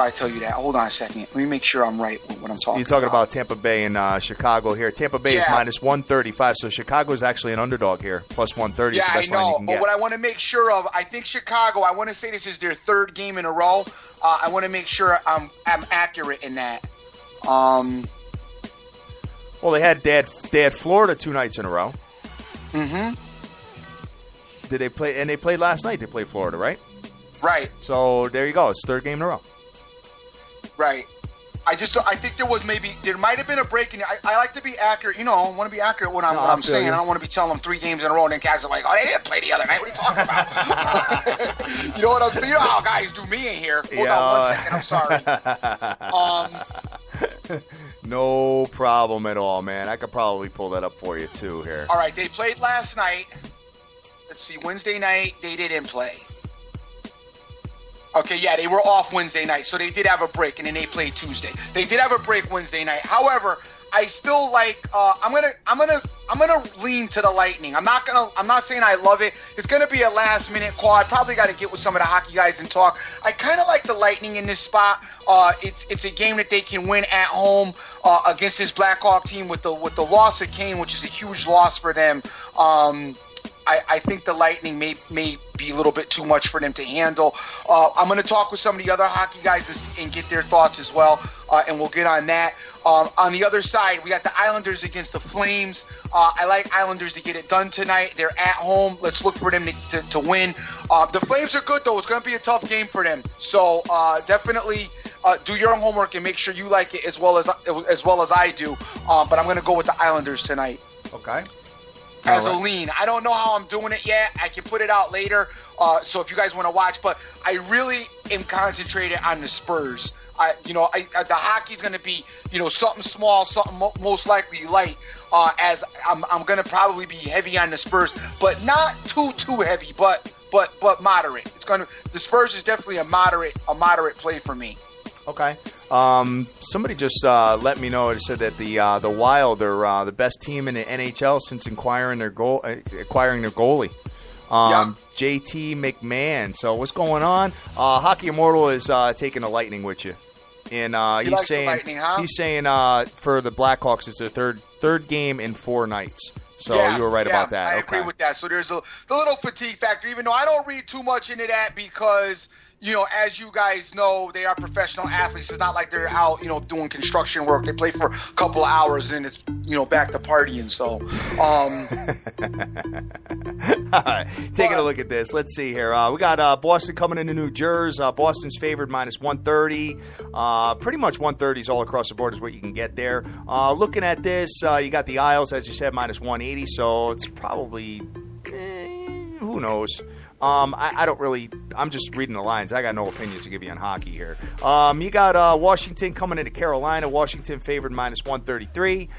tell you that. Hold on a second. Let me make sure I'm right with what I'm talking about. You're talking about Tampa Bay and Chicago here. Tampa Bay is minus 135, so Chicago is actually an underdog here. Plus 130 is the best line you can get. But what I want to make sure of, I think Chicago, I want to say this is their third game in a row. I want to make sure I'm accurate in that. Well, they had Florida 2 nights in a row. Mm-hmm. Did they play? And they played last night. They played Florida, right? Right. So there you go. It's third game in a row. Right. I think there might have been a break in it. I like to be accurate. I want to be accurate when I'm saying. I don't want to be telling them 3 games in a row and then guys are like, oh, they didn't play the other night. What are you talking about? You know what I'm saying? You know how guys do me in here. Hold on 1 second. I'm sorry. No problem at all, man. I could probably pull that up for you too here. All right. They played last night. Let's see. Wednesday night, they didn't play. Okay, yeah, they were off Wednesday night, so they did have a break, and then they played Tuesday. They did have a break Wednesday night. However, I still like. I'm gonna lean to the Lightning. I'm not saying I love it. It's gonna be a last minute call. I probably got to get with some of the hockey guys and talk. I kind of like the Lightning in this spot. It's a game that they can win at home against this Blackhawk team with the loss of Kane, which is a huge loss for them. I think the Lightning may be a little bit too much for them to handle. I'm going to talk with some of the other hockey guys and get their thoughts as well, and we'll get on that. On the other side, we got the Islanders against the Flames. I like Islanders to get it done tonight. They're at home. Let's look for them to win. The Flames are good, though. It's going to be a tough game for them. So definitely do your own homework and make sure you like it as well as I do. But I'm going to go with the Islanders tonight. Okay. As a lean. I don't know how I'm doing it yet. I can put it out later. So if you guys want to watch, but I really am concentrated on the Spurs. The hockey's going to be, something small, something most likely light. As I'm going to probably be heavy on the Spurs, but not too heavy, but moderate. The Spurs is definitely a moderate play for me. Okay. Somebody just let me know. It said that the Wild are the best team in the NHL since acquiring their goalie, JT McMahon. So what's going on? Hockey Immortal is taking the Lightning with you, and he's saying the Lightning, huh? He's saying for the Blackhawks it's their third game in 4 nights. So you were right about that. I agree with that. So there's the little fatigue factor, even though I don't read too much into that because, as you guys know, they are professional athletes. It's not like they're out, doing construction work. They play for a couple of hours and then it's, back to partying. So, all right, taking a look at this. Let's see here. We got Boston coming into New Jersey. Boston's favored minus 130. Pretty much 130s all across the board is what you can get there. Looking at this, you got the Isles, as you said, minus 180. So it's probably, who knows? I don't really. I'm just reading the lines. I got no opinions to give you on hockey here. You got Washington coming into Carolina. Washington favored minus 133.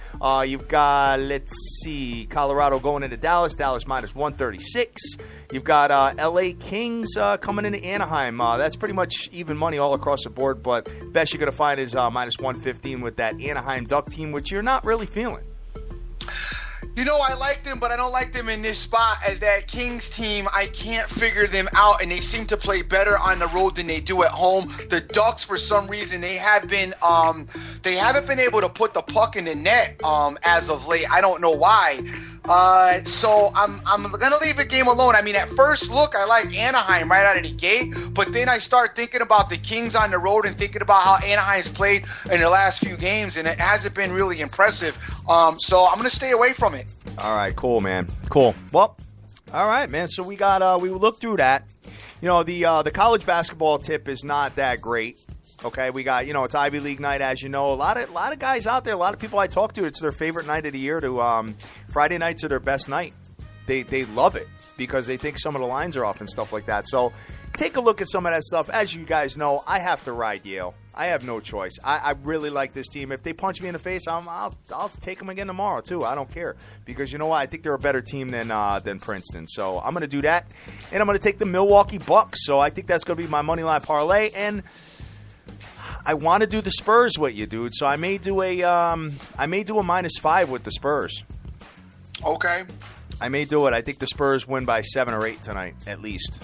You've got, let's see, Colorado going into Dallas. Dallas minus 136. You've got L.A. Kings coming into Anaheim. That's pretty much even money all across the board. But best you're going to find is minus 115 with that Anaheim Duck team, which you're not really feeling. I like them, but I don't like them in this spot as that Kings team. I can't figure them out, and they seem to play better on the road than they do at home. The Ducks, for some reason, they haven't been able to put the puck in the net as of late. I don't know why. So I'm going to leave the game alone. I mean, at first look, I like Anaheim right out of the gate, but then I start thinking about the Kings on the road and thinking about how Anaheim's played in the last few games, and it hasn't been really impressive. So I'm going to stay away from it. All right, cool, man. Cool. Well, all right, man. So we looked through that. The college basketball tip is not that great. Okay, we got, it's Ivy League night, as you know. A lot of guys out there, a lot of people I talk to, it's their favorite night of the year. Friday nights are their best night. They love it because they think some of the lines are off and stuff like that. So take a look at some of that stuff. As you guys know, I have to ride Yale. I have no choice. I really like this team. If they punch me in the face, I'll take them again tomorrow too. I don't care because you know what? I think they're a better team than Princeton. So I'm going to do that, and I'm going to take the Milwaukee Bucks. So I think that's going to be my money line parlay, and I want to do the Spurs with you, dude. So I may do a -5 with the Spurs. Okay. I may do it. I think the Spurs win by 7 or 8 tonight, at least.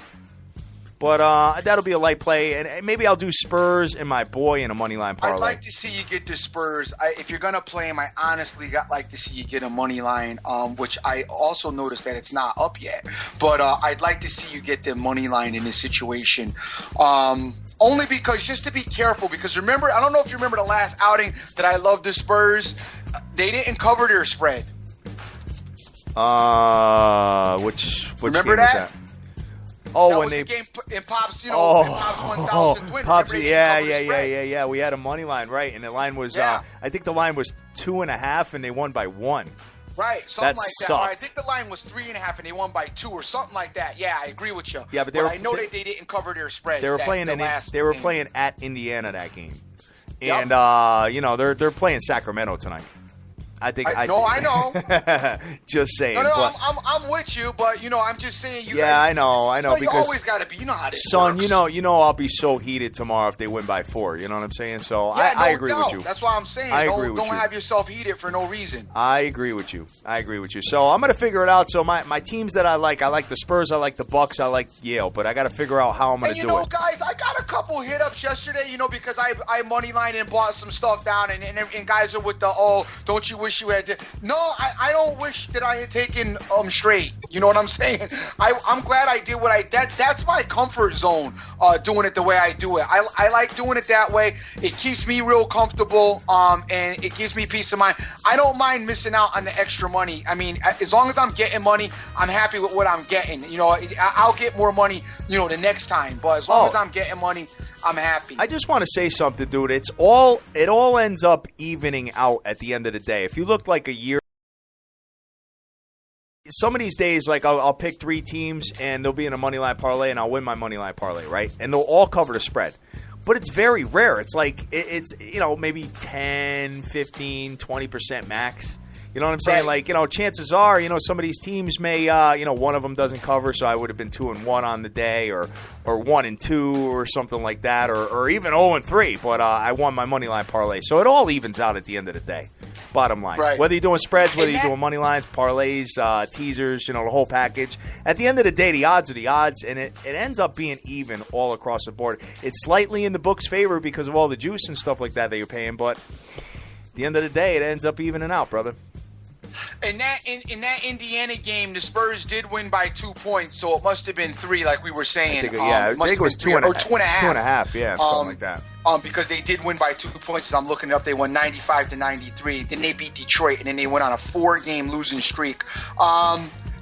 But that'll be a light play, and maybe I'll do Spurs and my boy in a money line parlay. I'd like to see you get the Spurs. If you're gonna play them, I honestly like to see you get a money line. Which I also noticed that it's not up yet. But I'd like to see you get the money line in this situation. Only because just to be careful. Because remember, I don't know if you remember the last outing that I loved the Spurs. They didn't cover their spread. Which remember game that? Was that? Oh, that when was they the game in Pops, in Pops 1,000 win. Pops, yeah. Yeah. We had a money line, right? And the line was, I think the line was 2.5, and they won by 1. Right, something like that. Sucked. Or I think the line was 3.5, and they won by 2, or something like that. Yeah, I agree with you. Yeah, but I know that they didn't cover their spread. They were playing at Indiana that game, and they're playing Sacramento tonight. I know. Just saying. No, I'm with you, but I'm just saying. I know. Because you because always got to be. You know how this son, works. I'll be so heated tomorrow if they win by 4. You know what I'm saying? So I agree with you. That's why I'm saying. Don't have yourself heated for no reason. I agree with you. So I'm gonna figure it out. So my teams that I like the Spurs, I like the Bucks, I like Yale, but I got to figure out how I'm gonna do it. Guys, I got a couple hit ups yesterday. Because I money line and bought some stuff down, and guys are with the don't you wish you had to. No, I don't wish that I had taken straight. You know what I'm saying? I'm glad I did what I did. That's my comfort zone, doing it the way I do it. I like doing it that way. It keeps me real comfortable, and it gives me peace of mind. I don't mind missing out on the extra money. I mean, as long as I'm getting money, I'm happy with what I'm getting. I'll get more money, the next time. But as long as I'm getting money, I'm happy. I just want to say something, dude. It all ends up evening out at the end of the day. If you look like a year, some of these days, like I'll pick 3 teams and they'll be in a money line parlay and I'll win my money line parlay, right? And they'll all cover the spread. But it's very rare. It's like it's maybe 10, 15, 20% max. You know what I'm saying? Right. Like, chances are, some of these teams may, one of them doesn't cover, so I would have been 2-1 on the day, or 1-2, or something like that, or even 0-3. But I won my money line parlay, so it all evens out at the end of the day. Bottom line, right. Whether you're doing spreads, whether you're doing money lines, parlays, teasers, the whole package. At the end of the day, the odds are the odds, and it ends up being even all across the board. It's slightly in the book's favor because of all the juice and stuff like that you're paying, but at the end of the day, it ends up evening out, brother. In that Indiana game, the Spurs did win by 2 points, so it must have been 3, like we were saying. I think it was 2.5. 2.5, yeah, something like that. Because they did win by 2 points. As I'm looking it up, they won 95-93. Then they beat Detroit, and then they went on a 4-game losing streak.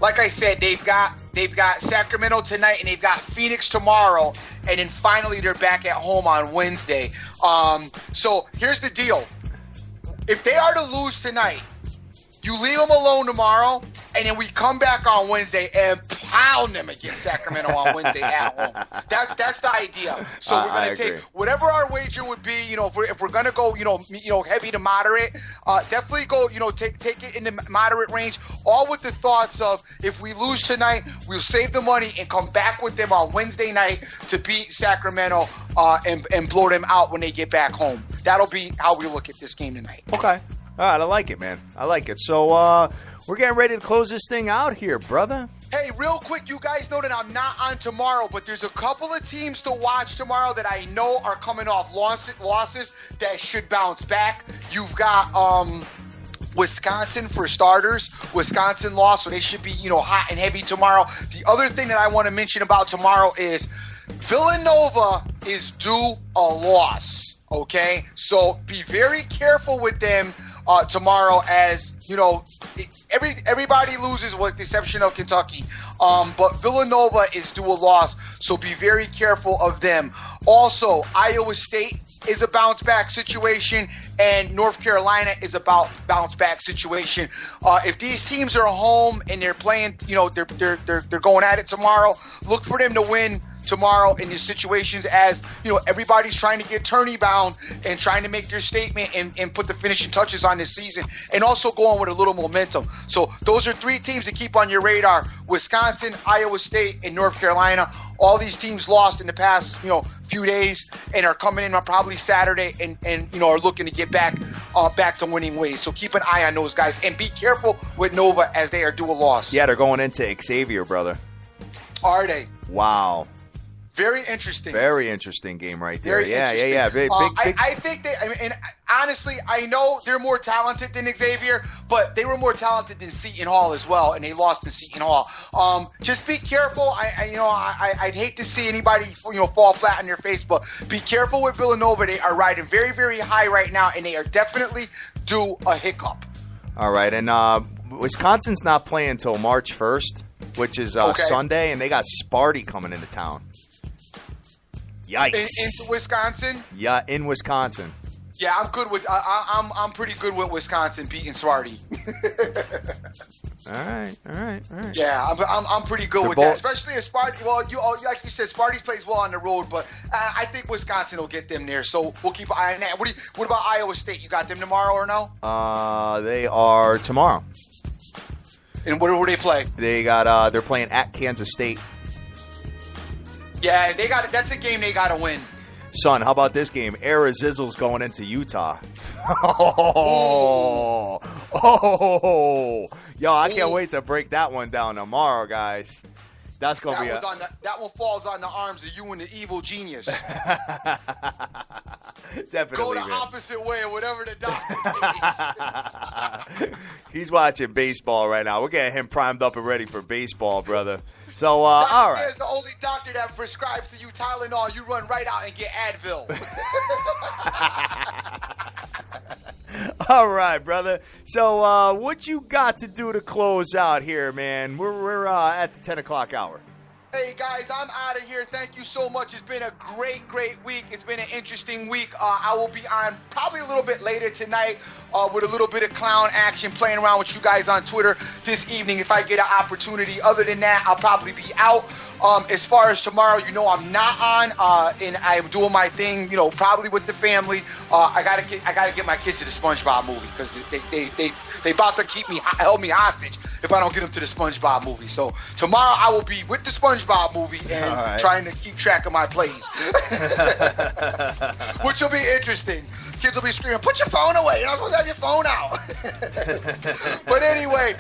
Like I said, they've got Sacramento tonight, and they've got Phoenix tomorrow, and then finally they're back at home on Wednesday. So here's the deal: if they are to lose tonight, you leave them alone tomorrow, and then we come back on Wednesday and pound them against Sacramento on Wednesday at home. That's the idea. So we're going to take whatever our wager would be. If we're going to go, heavy to moderate, definitely go, take it in the moderate range. All with the thoughts of if we lose tonight, we'll save the money and come back with them on Wednesday night to beat Sacramento and blow them out when they get back home. That'll be how we look at this game tonight. Okay. All right, I like it, man. I like it. So we're getting ready to close this thing out here, brother. Hey, real quick, you guys know that I'm not on tomorrow, but there's a couple of teams to watch tomorrow that I know are coming off losses that should bounce back. You've got Wisconsin for starters. Wisconsin lost, so they should be, hot and heavy tomorrow. The other thing that I want to mention about tomorrow is Villanova is due a loss, okay? So be very careful with them tomorrow, as everybody loses with the exception of Kentucky, but Villanova is due a loss, so be very careful of them. Also, Iowa State is a bounce-back situation, and North Carolina is about bounce-back situation. If these teams are home and they're playing, they're going at it tomorrow, look for them to win tomorrow in these situations, as everybody's trying to get tourney bound and trying to make their statement and put the finishing touches on this season, and also go on with a little momentum. So those are 3 teams to keep on your radar: Wisconsin, Iowa State, and North Carolina. All these teams lost in the past few days and are coming in on probably Saturday and are looking to get back to winning ways. So keep an eye on those guys, and be careful with Nova, as they are due a loss. Yeah, they're going into Xavier, brother. Are they? Wow. Very interesting. Very interesting game right there. Very interesting. Yeah. Big. I think and honestly, I know they're more talented than Xavier, but they were more talented than Seton Hall as well, and they lost to Seton Hall. Just be careful. I'd hate to see anybody fall flat on their face, but be careful with Villanova. They are riding very, very high right now, and they are definitely due a hiccup. All right, and Wisconsin's not playing until March 1st, which is Sunday, and they got Sparty coming into town. Yikes! Into Wisconsin? Yeah, in Wisconsin. Yeah, I'm good with. I'm pretty good with Wisconsin beating Sparty. All right. Yeah, I'm pretty good with that, especially if Sparty. Well, like you said, Sparty plays well on the road, but I think Wisconsin will get them there. So we'll keep an eye on that. What about Iowa State? You got them tomorrow or no? They are tomorrow. And where do they play? They're playing at Kansas State. Yeah, that's a game they got to win. Son, how about this game? Zizzle's going into Utah. Yo, I can't wait to break that one down tomorrow, guys. That's going to be that one falls on the arms of you and the evil genius. Definitely. Go the opposite way, or whatever the doctor takes. He's watching baseball right now. We're getting him primed up and ready for baseball, brother. So, Dr. all right. Is the only doctor that prescribes to you Tylenol. You run right out and get Advil. All right, brother. So, what you got to do to close out here, man? We're at the 10 o'clock hour. Hey, guys, I'm out of here. Thank you so much. It's been a great, great week. It's been an interesting week. I will be on probably a little bit later tonight with a little bit of clown action, playing around with you guys on Twitter this evening if I get an opportunity. Other than that, I'll probably be out. As far as tomorrow, I'm not on, and I'm doing my thing, probably with the family. I gotta get my kids to the SpongeBob movie, because they about to hold me hostage if I don't get them to the SpongeBob movie. So tomorrow I will be with the SpongeBob movie and trying to keep track of my plays, which will be interesting. Kids will be screaming, "Put your phone away! You're not supposed to have your phone out." But anyway,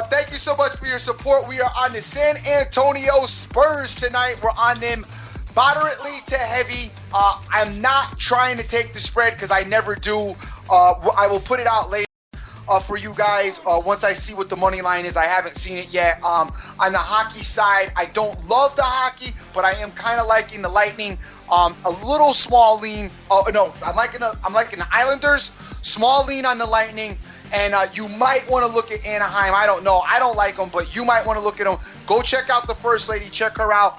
thank you so much for your support. We are on the San Antonio Spurs tonight. We're on them moderately to heavy. I'm not trying to take the spread because I never do. I will put it out later for you guys once I see what the money line is. I haven't seen it yet. On the hockey side, I don't love the hockey, but I am kind of liking the Lightning. A little small lean. Oh no, I'm liking the Islanders. Small lean on the Lightning, and you might want to look at Anaheim. I don't know. I don't like them, but you might want to look at them. Go check out the First Lady. Check her out.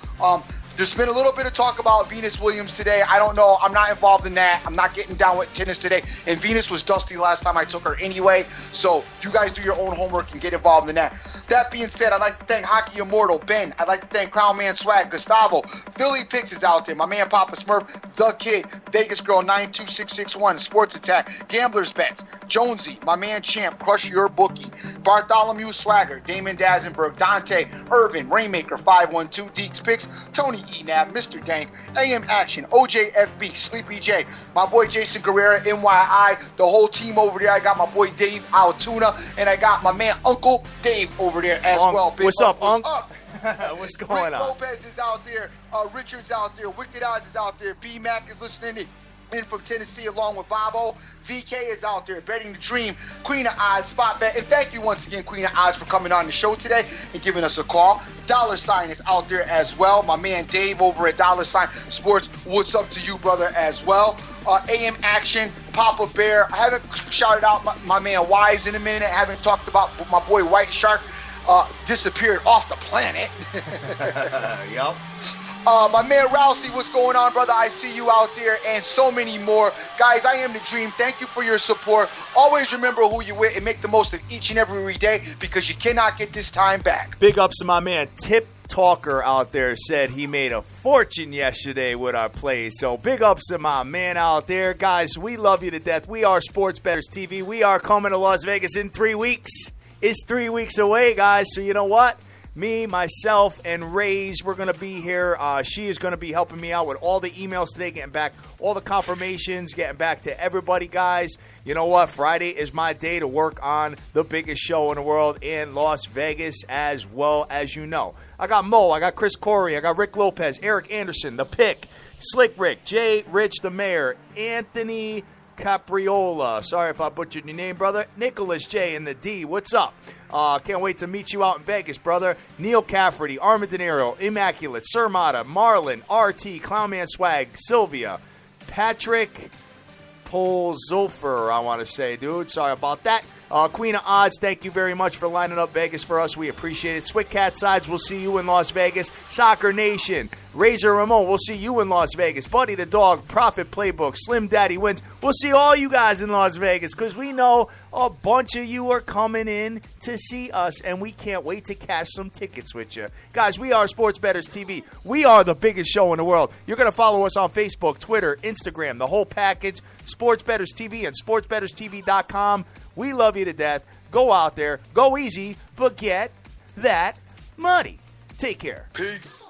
There's been a little bit of talk about Venus Williams today. I don't know. I'm not involved in that. I'm not getting down with tennis today. And Venus was dusty last time I took her anyway. So you guys do your own homework and get involved in that. That being said, I'd like to thank Hockey Immortal, Ben. I'd like to thank Clown Man Swag, Gustavo. Philly Pix is out there. My man Papa Smurf, The Kid, Vegas Girl 92661, Sports Attack, Gamblers Bets, Jonesy, my man Champ, Crush Your Bookie, Bartholomew Swagger, Damon Dazenberg, Dante, Irvin, Rainmaker 512, Deeks Picks, Tony E-Nab, Mr. Dank, AM Action, OJFB, Sleepy J, my boy Jason Guerrera, NYI, the whole team over there. I got my boy Dave Altuna, and I got my man Uncle Dave over there as well. Big what's up, Unc? What's going Rick on? Lopez is out there. Richard's out there. Wicked Odds is out there. B-Mac is listening in from Tennessee along with Bobo. VK is out there, Betting the Dream, Queen of Odds, Spot Bet. And thank you once again, Queen of Odds, for coming on the show today and giving us a call. Dollar Sign is out there as well. My man Dave over at Dollar Sign Sports. What's up to you, brother, as well? AM Action, Papa Bear. I haven't shouted out my man Wise in a minute. I haven't talked about my boy White Shark. Disappeared off the planet. Yep. My man Rousey, what's going on, brother? I see you out there, and so many more. Guys, I am the Dream. Thank you for your support. Always remember who you're with and make the most of each and every day because you cannot get this time back. Big ups to my man Tip Talker out there. Said he made a fortune yesterday with our plays. So big ups to my man out there. Guys, we love you to death. We are Sports Bettors TV. We are coming to Las Vegas in 3 weeks. It's 3 weeks away, guys. So you know what? Me, myself, and Ray's, we're going to be here. She is going to be helping me out with all the emails today, getting back all the confirmations, getting back to everybody, guys. You know what? Friday is my day to work on the biggest show in the world in Las Vegas as well, as you know. I got Mo, I got Chris Corey, I got Rick Lopez, Eric Anderson, The Pick, Slick Rick, Jay Rich the Mayor, Anthony Capriola. Sorry if I butchered your name, brother. Nicholas J in the D. What's up? Can't wait to meet you out in Vegas, brother. Neil Cafferty, Armand De Niro, Immaculate, Sir Mata, Marlon, RT, Clownman Swag, Sylvia, Patrick Polzofer, I want to say, dude. Sorry about that. Queen of Odds, thank you very much for lining up Vegas for us. We appreciate it. Swick Cat Sides, we'll see you in Las Vegas. Soccer Nation, Razor Ramon, we'll see you in Las Vegas. Buddy the Dog, Profit Playbook, Slim Daddy Wins. We'll see all you guys in Las Vegas because we know a bunch of you are coming in to see us, and we can't wait to cash some tickets with you. Guys, we are Sports Bettors TV. We are the biggest show in the world. You're going to follow us on Facebook, Twitter, Instagram, the whole package, Sports Bettors TV and sportsbettorstv.com. We love you to death. Go out there, go easy, but get that money. Take care. Peace.